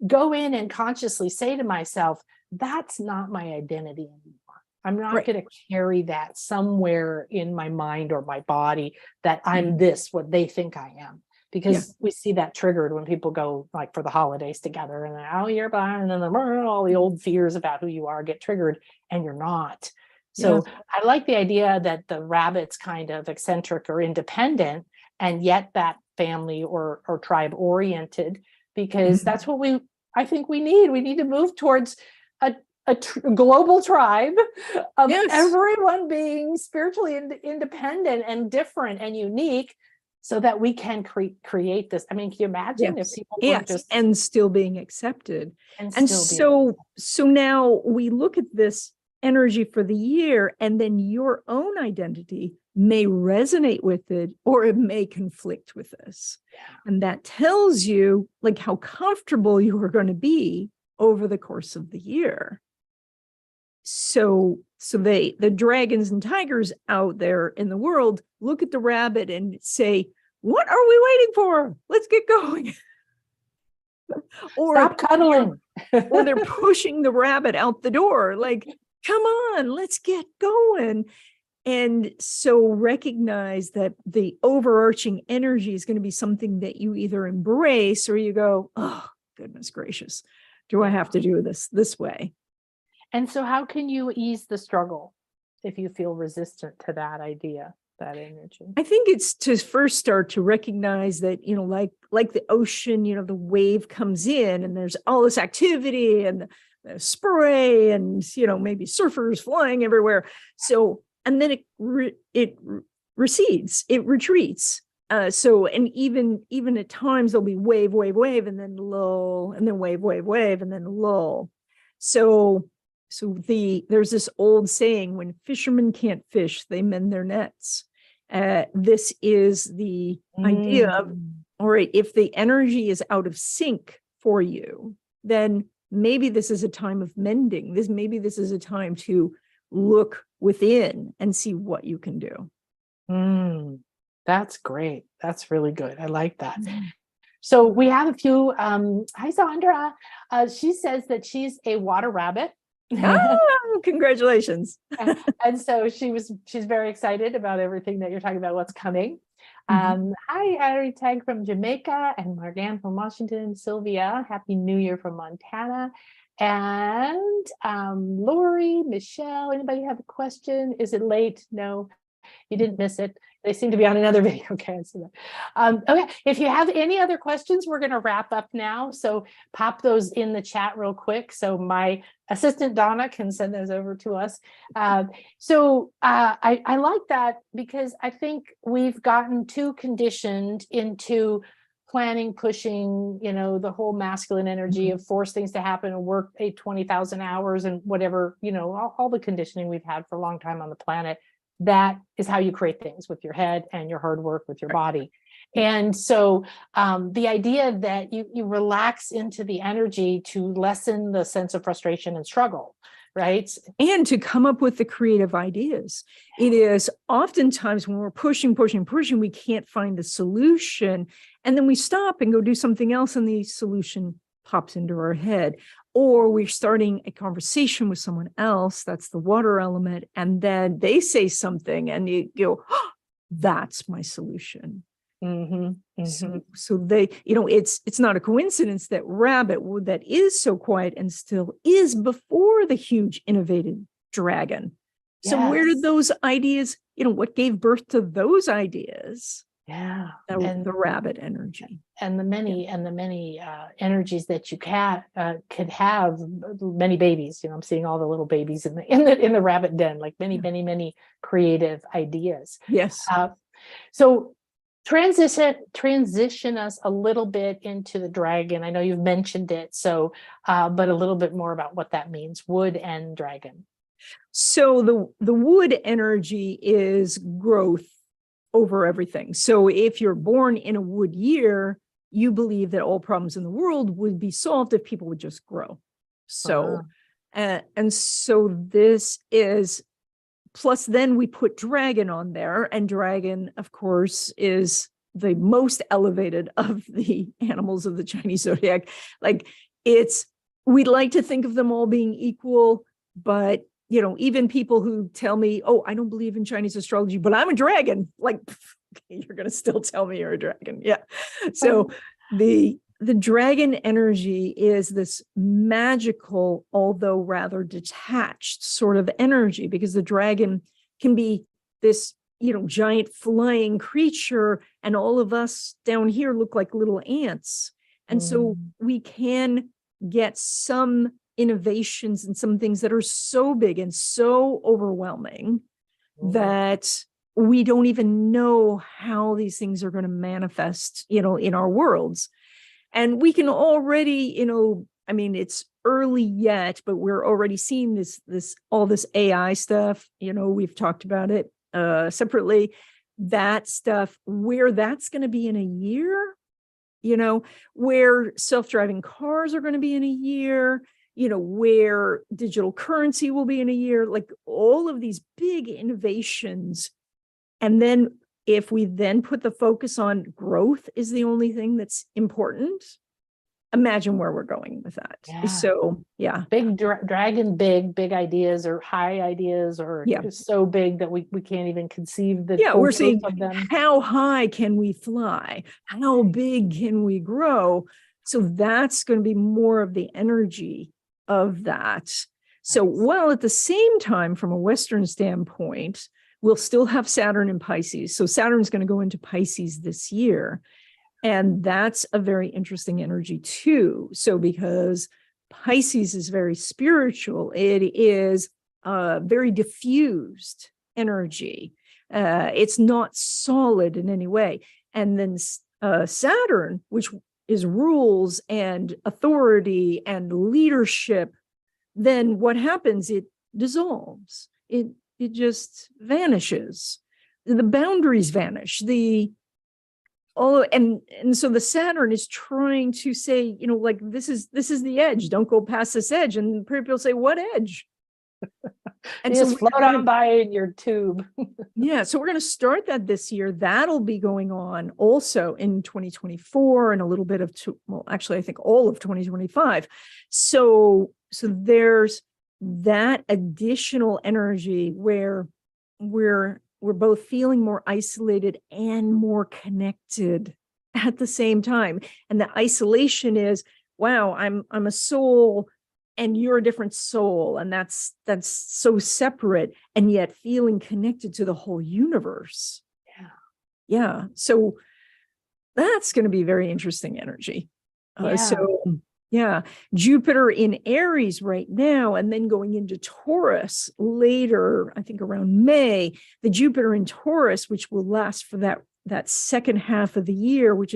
go in and consciously say to myself, that's not my identity anymore. I'm not going to carry that somewhere in my mind or my body, that I'm this, what they think I am. Because we see that triggered when people go, like, for the holidays together, and you're blind, and then all the old fears about who you are get triggered, and you're not. So I like the idea that the rabbit's kind of eccentric or independent, and yet that family or tribe oriented, because that's what I think we need. We need to move towards a global tribe of everyone being spiritually independent and different and unique, so that we can create this. I mean, can you imagine if people were just and still being accepted? and And still being so now we look at this energy for the year, and then your own identity may resonate with it, or it may conflict with this. And that tells you like how comfortable you are going to be over the course of the year. So the dragons and tigers out there in the world look at the rabbit and say, what are we waiting for? Let's get going. Or stop cuddling. or they're pushing the rabbit out the door, like, come on, let's get going. And so recognize that the overarching energy is going to be something that you either embrace or you go, oh, goodness gracious, do I have to do this way? And so how can you ease the struggle if you feel resistant to that idea, that energy? I think it's to first start to recognize that, like the ocean, the wave comes in and there's all this activity and the spray and, maybe surfers flying everywhere. So, and then it recedes, it retreats. And even at times there'll be wave, wave, wave, and then lull, and then wave, wave, wave, and then lull. So there's this old saying, when fishermen can't fish, they mend their nets. This is the idea of, all right, if the energy is out of sync for you, then maybe this is a time of mending. Maybe this is a time to look within and see what you can do. That's great. That's really good. I like that. So we have a few. Hi, Sandra. She says that she's a water rabbit. Oh, congratulations. And so she's very excited about everything that you're talking about, what's coming. Hi, Ari Tag from Jamaica, and Margan from Washington, Sylvia, Happy New Year from Montana. And Lori, Michelle, anybody have a question? Is it late? No, you didn't miss it. They seem to be on another video. Okay, I see that. Okay, if you have any other questions, we're going to wrap up now. So pop those in the chat real quick so my assistant Donna can send those over to us. I like that, because I think we've gotten too conditioned into planning, pushing, the whole masculine energy of force things to happen and work 20,000 hours and whatever, all the conditioning we've had for a long time on the planet. That is how you create things, with your head and your hard work with your body. And so the idea that you relax into the energy to lessen the sense of frustration and struggle, right? And to come up with the creative ideas. It is oftentimes when we're pushing, we can't find the solution. And then we stop and go do something else, and the solution pops into our head. Or we're starting a conversation with someone else, that's the water element, and then they say something and you go, oh, that's my solution. So they, it's not a coincidence that rabbit, that is so quiet and still, is before the huge innovative dragon. So where did those ideas, what gave birth to those ideas? The rabbit energy, and the many energies that you could have, many babies. I'm seeing all the little babies in the rabbit den, like many creative ideas. Yes. So transition us a little bit into the dragon. I know you've mentioned it, so but a little bit more about what that means, wood and dragon. So the wood energy is growth over everything. So if you're born in a wood year, you believe that all problems in the world would be solved if people would just grow. So, and so this is, plus then we put dragon on there, and dragon, of course, is the most elevated of the animals of the Chinese zodiac. Like we'd like to think of them all being equal, but even people who tell me, oh, I don't believe in Chinese astrology, but I'm a dragon, like, okay, you're going to still tell me you're a dragon. Yeah. So the dragon energy is this magical, although rather detached sort of energy, because the dragon can be this, giant flying creature, and all of us down here look like little ants. And so we can get some innovations and some things that are so big and so overwhelming that we don't even know how these things are going to manifest, in our worlds. And we can already, I mean, it's early yet, but we're already seeing all this AI stuff. We've talked about it separately, that stuff, where that's going to be in a year, where self-driving cars are going to be in a year, where digital currency will be in a year, like all of these big innovations. And then if we then put the focus on growth is the only thing that's important, imagine where we're going with that. Yeah. So, yeah. Big dragon, big ideas, or high ideas, or so big that we can't even conceive the we're seeing of them. How high can we fly? How big can we grow? So that's going to be more of the energy of that. So while at the same time, from a Western standpoint, we'll still have Saturn in Pisces. So Saturn's going to go into Pisces this year. And that's a very interesting energy too. So because Pisces is very spiritual, it is very diffused energy. It's not solid in any way. And then Saturn, which is rules and authority and leadership, then what happens? It dissolves. It just vanishes. The boundaries vanish. And so the Saturn is trying to say, like, this is the edge. Don't go past this edge. And people say, what edge? And so just float on by in your tube. Yeah. So we're going to start that this year. That'll be going on also in 2024 and a little bit of, actually, I think all of 2025. So there's that additional energy where we're both feeling more isolated and more connected at the same time. And the isolation is, wow, I'm a soul and you're a different soul. And that's so separate, and yet feeling connected to the whole universe. Yeah. Yeah. So that's going to be very interesting energy. Jupiter in Aries right now, and then going into Taurus later, I think around May, the Jupiter in Taurus, which will last for that second half of the year, which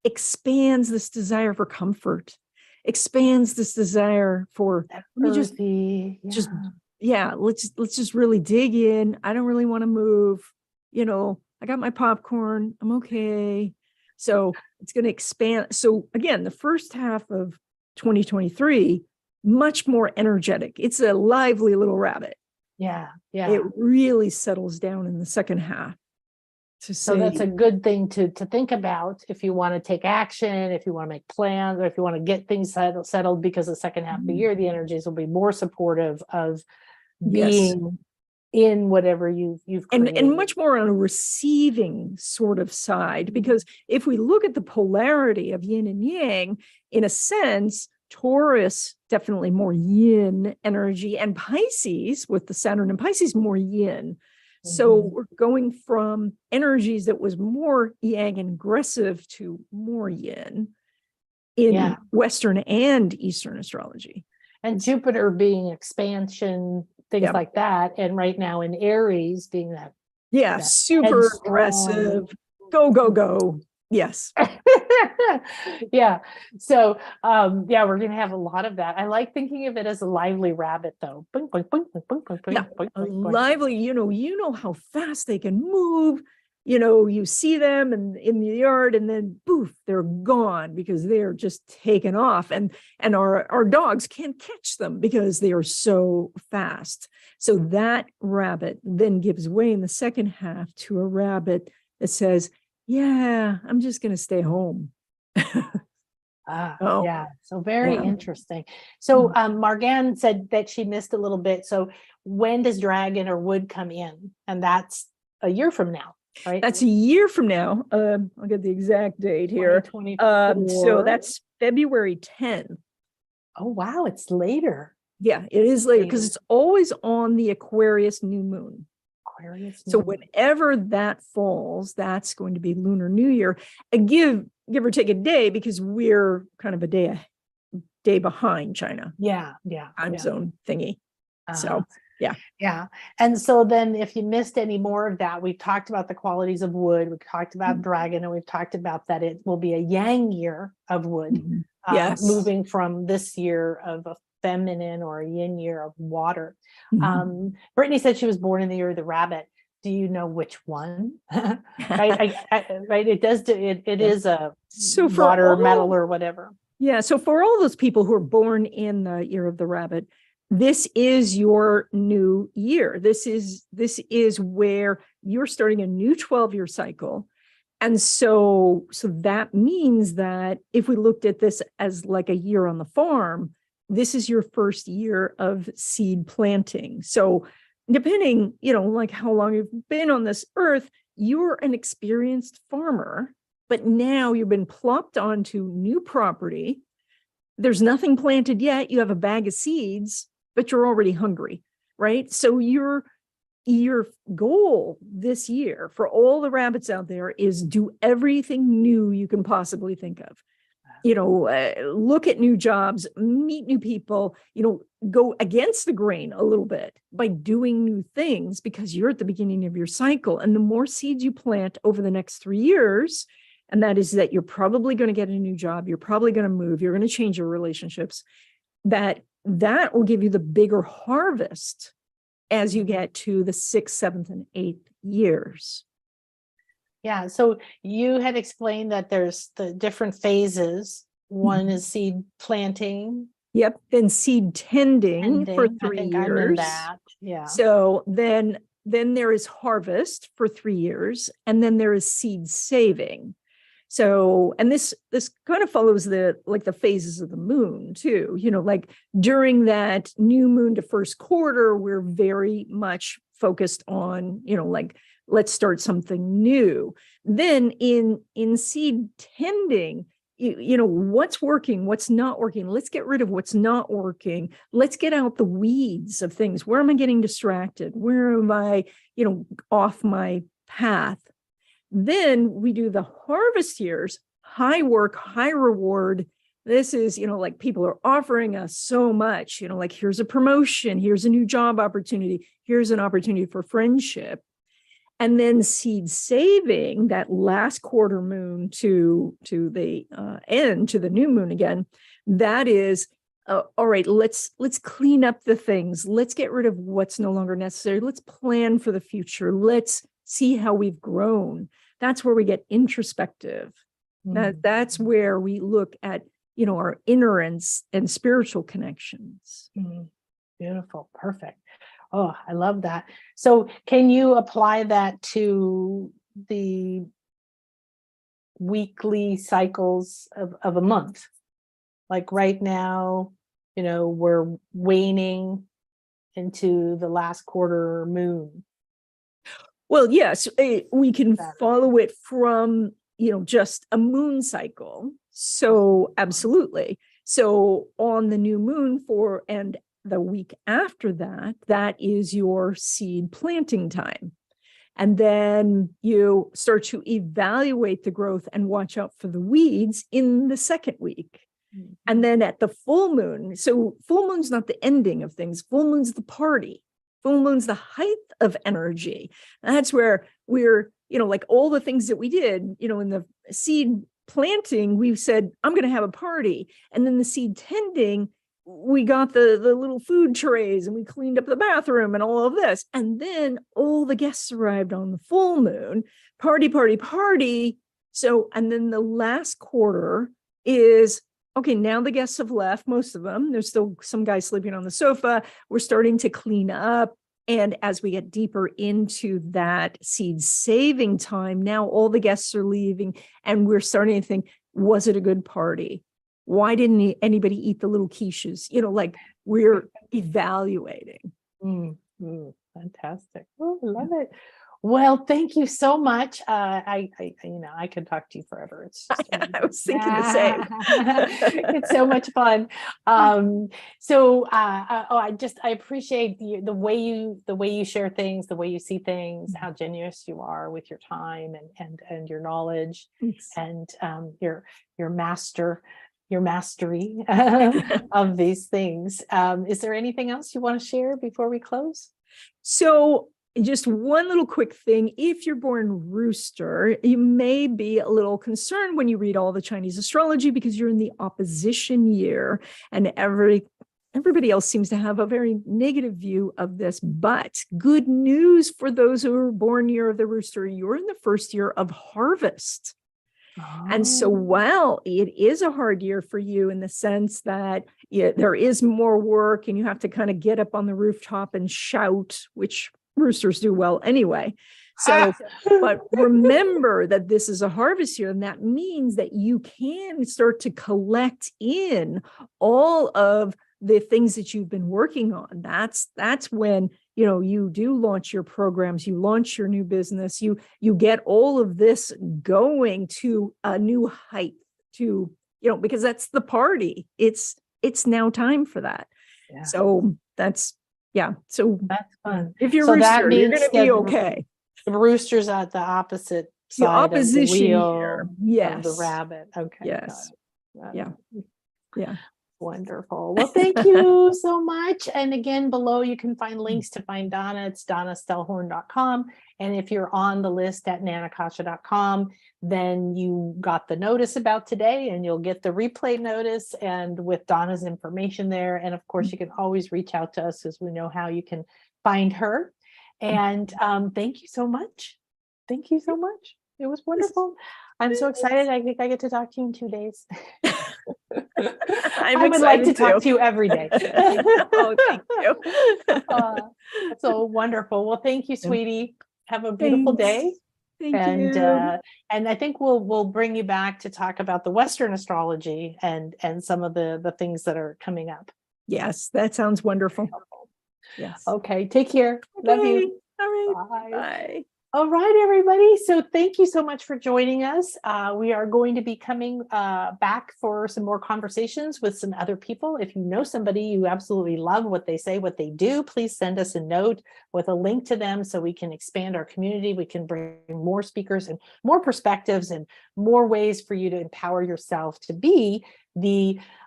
expands this desire for comfort, expands this desire for, let's just really dig in. I don't really want to move. I got my popcorn. I'm okay. So it's going to expand. So again, the first half of 2023, much more energetic. It's a lively little rabbit. Yeah. It really settles down in the second half. So that's a good thing to think about if you want to take action, if you want to make plans, or if you want to get things settled, because the second half of the year, the energies will be more supportive of being in whatever you've created. And much more on a receiving sort of side, because if we look at the polarity of yin and yang, in a sense, Taurus definitely more yin energy, and Pisces with the Saturn and Pisces more yin. So we're going from energies that was more yang and aggressive to more yin in Western and Eastern astrology. And Jupiter being expansion, things like that. And right now in Aries being that. Yeah, super aggressive. Go. Yes. Yeah. So, we're going to have a lot of that. I like thinking of it as a lively rabbit, though. Boing, boing, boing, boing, boing, boing, boing, boing. Lively, you know how fast they can move. You see them in the yard, and then poof, they're gone because they're just taken off. And our dogs can't catch them because they are so fast. So that rabbit then gives way in the second half to a rabbit that says, yeah, I'm just going to stay home. So very interesting. So Margan said that she missed a little bit. So when does Dragon or Wood come in? And that's a year from now, right? That's a year from now. I'll get the exact date here. So that's February 10th. Oh, wow. It's later. Yeah, it is later because it's always on the Aquarius new moon. So whenever that falls, that's going to be Lunar New Year. Give or take a day, because we're kind of a day behind China. Yeah. Time zone thingy. So Yeah. And so then if you missed any more of that, we've talked about the qualities of wood, we've talked about dragon, and we've talked about that it will be a yang year of wood, Yes. moving from this year of a feminine or a yin year of water. Brittany said she was born in the year of the rabbit. Do you know which one? Right. Right. It does. It is a So for water, metal, or whatever. Yeah. So for all those people who are born in the year of the rabbit, this is your new year. This is where you're starting a new 12-year cycle. And so that means that if we looked at this as like a year on the farm, this is your first year of seed planting. So depending, like how long you've been on this earth, you're an experienced farmer, but now you've been plopped onto new property. There's nothing planted yet. You have a bag of seeds, but you're already hungry, right? So your goal this year for all the rabbits out there is do everything new you can possibly think of. Look at new jobs, meet new people, go against the grain a little bit by doing new things, because you're at the beginning of your cycle. And the more seeds you plant over the next 3 years, and that is that you're probably going to get a new job, you're probably going to move, you're going to change your relationships, that will give you the bigger harvest as you get to the 6th, 7th, and 8th years. Yeah. So you had explained that there's the different phases. One is seed planting. Yep. Then seed tending for 3 I think years. I'm in that. Yeah. So then there is harvest for 3 years, and then there is seed saving. So, and this kind of follows the phases of the moon too, like during that new moon to first quarter, we're very much focused on, let's start something new. Then in seed tending, what's working, what's not working. Let's get rid of what's not working. Let's get out the weeds of things. Where am I getting distracted? Where am I, off my path? Then we do the harvest years, high work, high reward. This is, like people are offering us so much, like here's a promotion, here's a new job opportunity, here's an opportunity for friendship. And then seed saving, that last quarter moon to the end, to the new moon again, that is, all right, let's clean up the things. Let's get rid of what's no longer necessary. Let's plan for the future. Let's see how we've grown. That's where we get introspective. That's where we look at, our inner and spiritual connections. Beautiful. Perfect. Oh, I love that. So can you apply that to the weekly cycles of a month? Like right now, we're waning into the last quarter moon. Well, yes, we can follow it from, just a moon cycle. So absolutely. So on the new moon and the week after that, that is your seed planting time. And then you start to evaluate the growth and watch out for the weeds in the second week. And then at the full moon, so full moon's not the ending of things, full moon's the party. Full moon's the height of energy. And that's where we're, like all the things that we did, in the seed planting, we said, I'm going to have a party. And then the seed tending, we got the little food trays and we cleaned up the bathroom and all of this. And then all the guests arrived on the full moon, party, party, party. So, and then the last quarter is, okay, now the guests have left, most of them. There's still some guy sleeping on the sofa. We're starting to clean up. And as we get deeper into that seed saving time, now all the guests are leaving and we're starting to think, was it a good party? Why didn't anybody eat the little quiches? Like we're evaluating. Fantastic. Oh, I love it. Well, thank you so much. I could talk to you forever. It's just I was thinking the same. It's so much fun. I appreciate the way you share things, the way you see things, how generous you are with your time and your knowledge. Thanks. And your master your mastery of these things. Is there anything else you want to share before we close? So just one little quick thing. If you're born rooster, you may be a little concerned when you read all the Chinese astrology because you're in the opposition year and everybody else seems to have a very negative view of this. But good news for those who are born year of the rooster, you're in the first year of harvest. And so while it is a hard year for you in the sense that there is more work and you have to kind of get up on the rooftop and shout, which roosters do well anyway. So, but remember that this is a harvest year, and that means that you can start to collect in all of the things that you've been working on. That's when, you do launch your programs, you launch your new business, you get all of this going to a new height because that's the party. It's now time for that. Yeah. So so that's fun. If you're rooster, you're going to be okay. The rooster's at the opposite side, the opposition of the wheel here. Yes. Of the rabbit. Okay. Yes. Yeah. Wonderful. Well, thank you so much. And again, below you can find links to find Donna. It's donnastellhorn.com. And if you're on the list at nanakasha.com, then you got the notice about today and you'll get the replay notice and with Donna's information there. And of course, you can always reach out to us as we know how you can find her. And thank you so much. Thank you so much. It was wonderful. I'm so excited. I think I get to talk to you in 2 days. I would like to talk to you every day. Oh, thank you. So wonderful. Well, thank you, sweetie. Have a beautiful day. Thank you. And I think we'll bring you back to talk about the Western astrology and some of the things that are coming up. Yes, that sounds wonderful. Yes. Okay. Take care. Okay. Love you. All right. Bye. Bye. All right, everybody. So thank you so much for joining us. We are going to be coming back for some more conversations with some other people. If you know somebody you absolutely love what they say, what they do, please send us a note with a link to them so we can expand our community. We can bring more speakers and more perspectives and more ways for you to empower yourself to be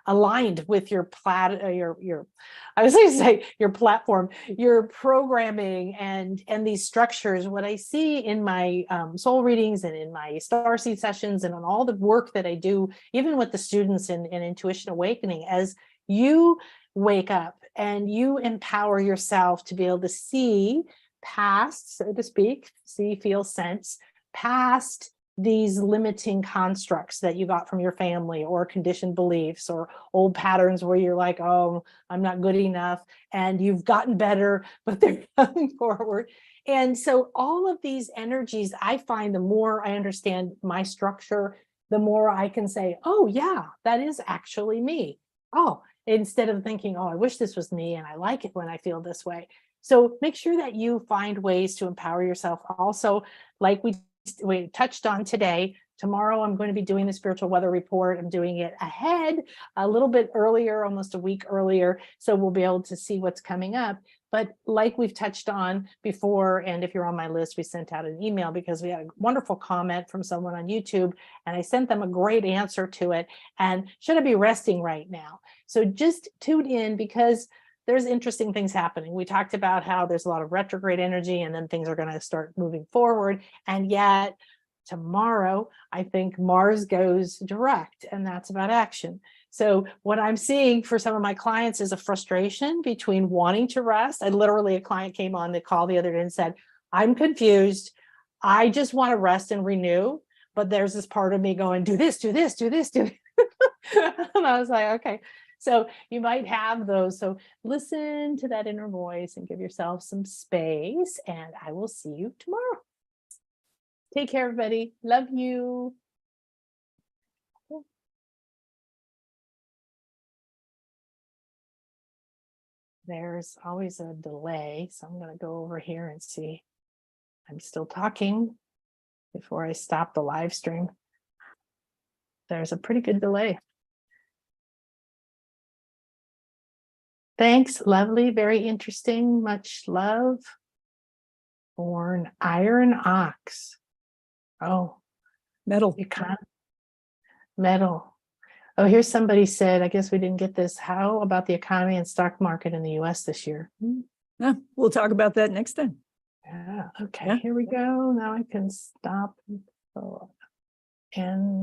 aligned with your I was going to say your platform, your programming and these structures. What I see in my soul readings and in my starseed sessions and on all the work that I do, even with the students in Intuition Awakening, as you wake up and you empower yourself to be able to see past, so to speak, see, feel, sense, past these limiting constructs that you got from your family or conditioned beliefs or old patterns where you're like, oh, I'm not good enough, and you've gotten better, but they're coming forward. And so all of these energies, I find the more I understand my structure, the more I can say, oh yeah, that is actually me. Oh, instead of thinking, oh, I wish this was me and I like it when I feel this way. So make sure that you find ways to empower yourself. Also, like we touched on today, tomorrow I'm going to be doing the spiritual weather report. I'm doing it ahead, a little bit earlier, almost a week earlier, so we'll be able to see what's coming up. But like we've touched on before, and if you're on my list, we sent out an email because we had a wonderful comment from someone on YouTube, and I sent them a great answer to it. And should I be resting right now? So just tune in because there's interesting things happening. We talked about how there's a lot of retrograde energy and then things are going to start moving forward. And yet tomorrow, I think Mars goes direct, and that's about action. So what I'm seeing for some of my clients is a frustration between wanting to rest. A client came on the call the other day and said, I'm confused. I just want to rest and renew. But there's this part of me going, do this, do this, do this, do this. And I was like, okay. So you might have those. So listen to that inner voice and give yourself some space. And I will see you tomorrow. Take care, everybody. Love you. There's always a delay. So I'm going to go over here and see. I'm still talking before I stop the live stream. There's a pretty good delay. Thanks, lovely, very interesting, much love. Born iron ox. Oh, metal. Metal. Oh, here's somebody said, I guess we didn't get this. How about the economy and stock market in the US this year? Yeah, we'll talk about that next time. Yeah, okay, Yeah. here we go. Now I can stop. And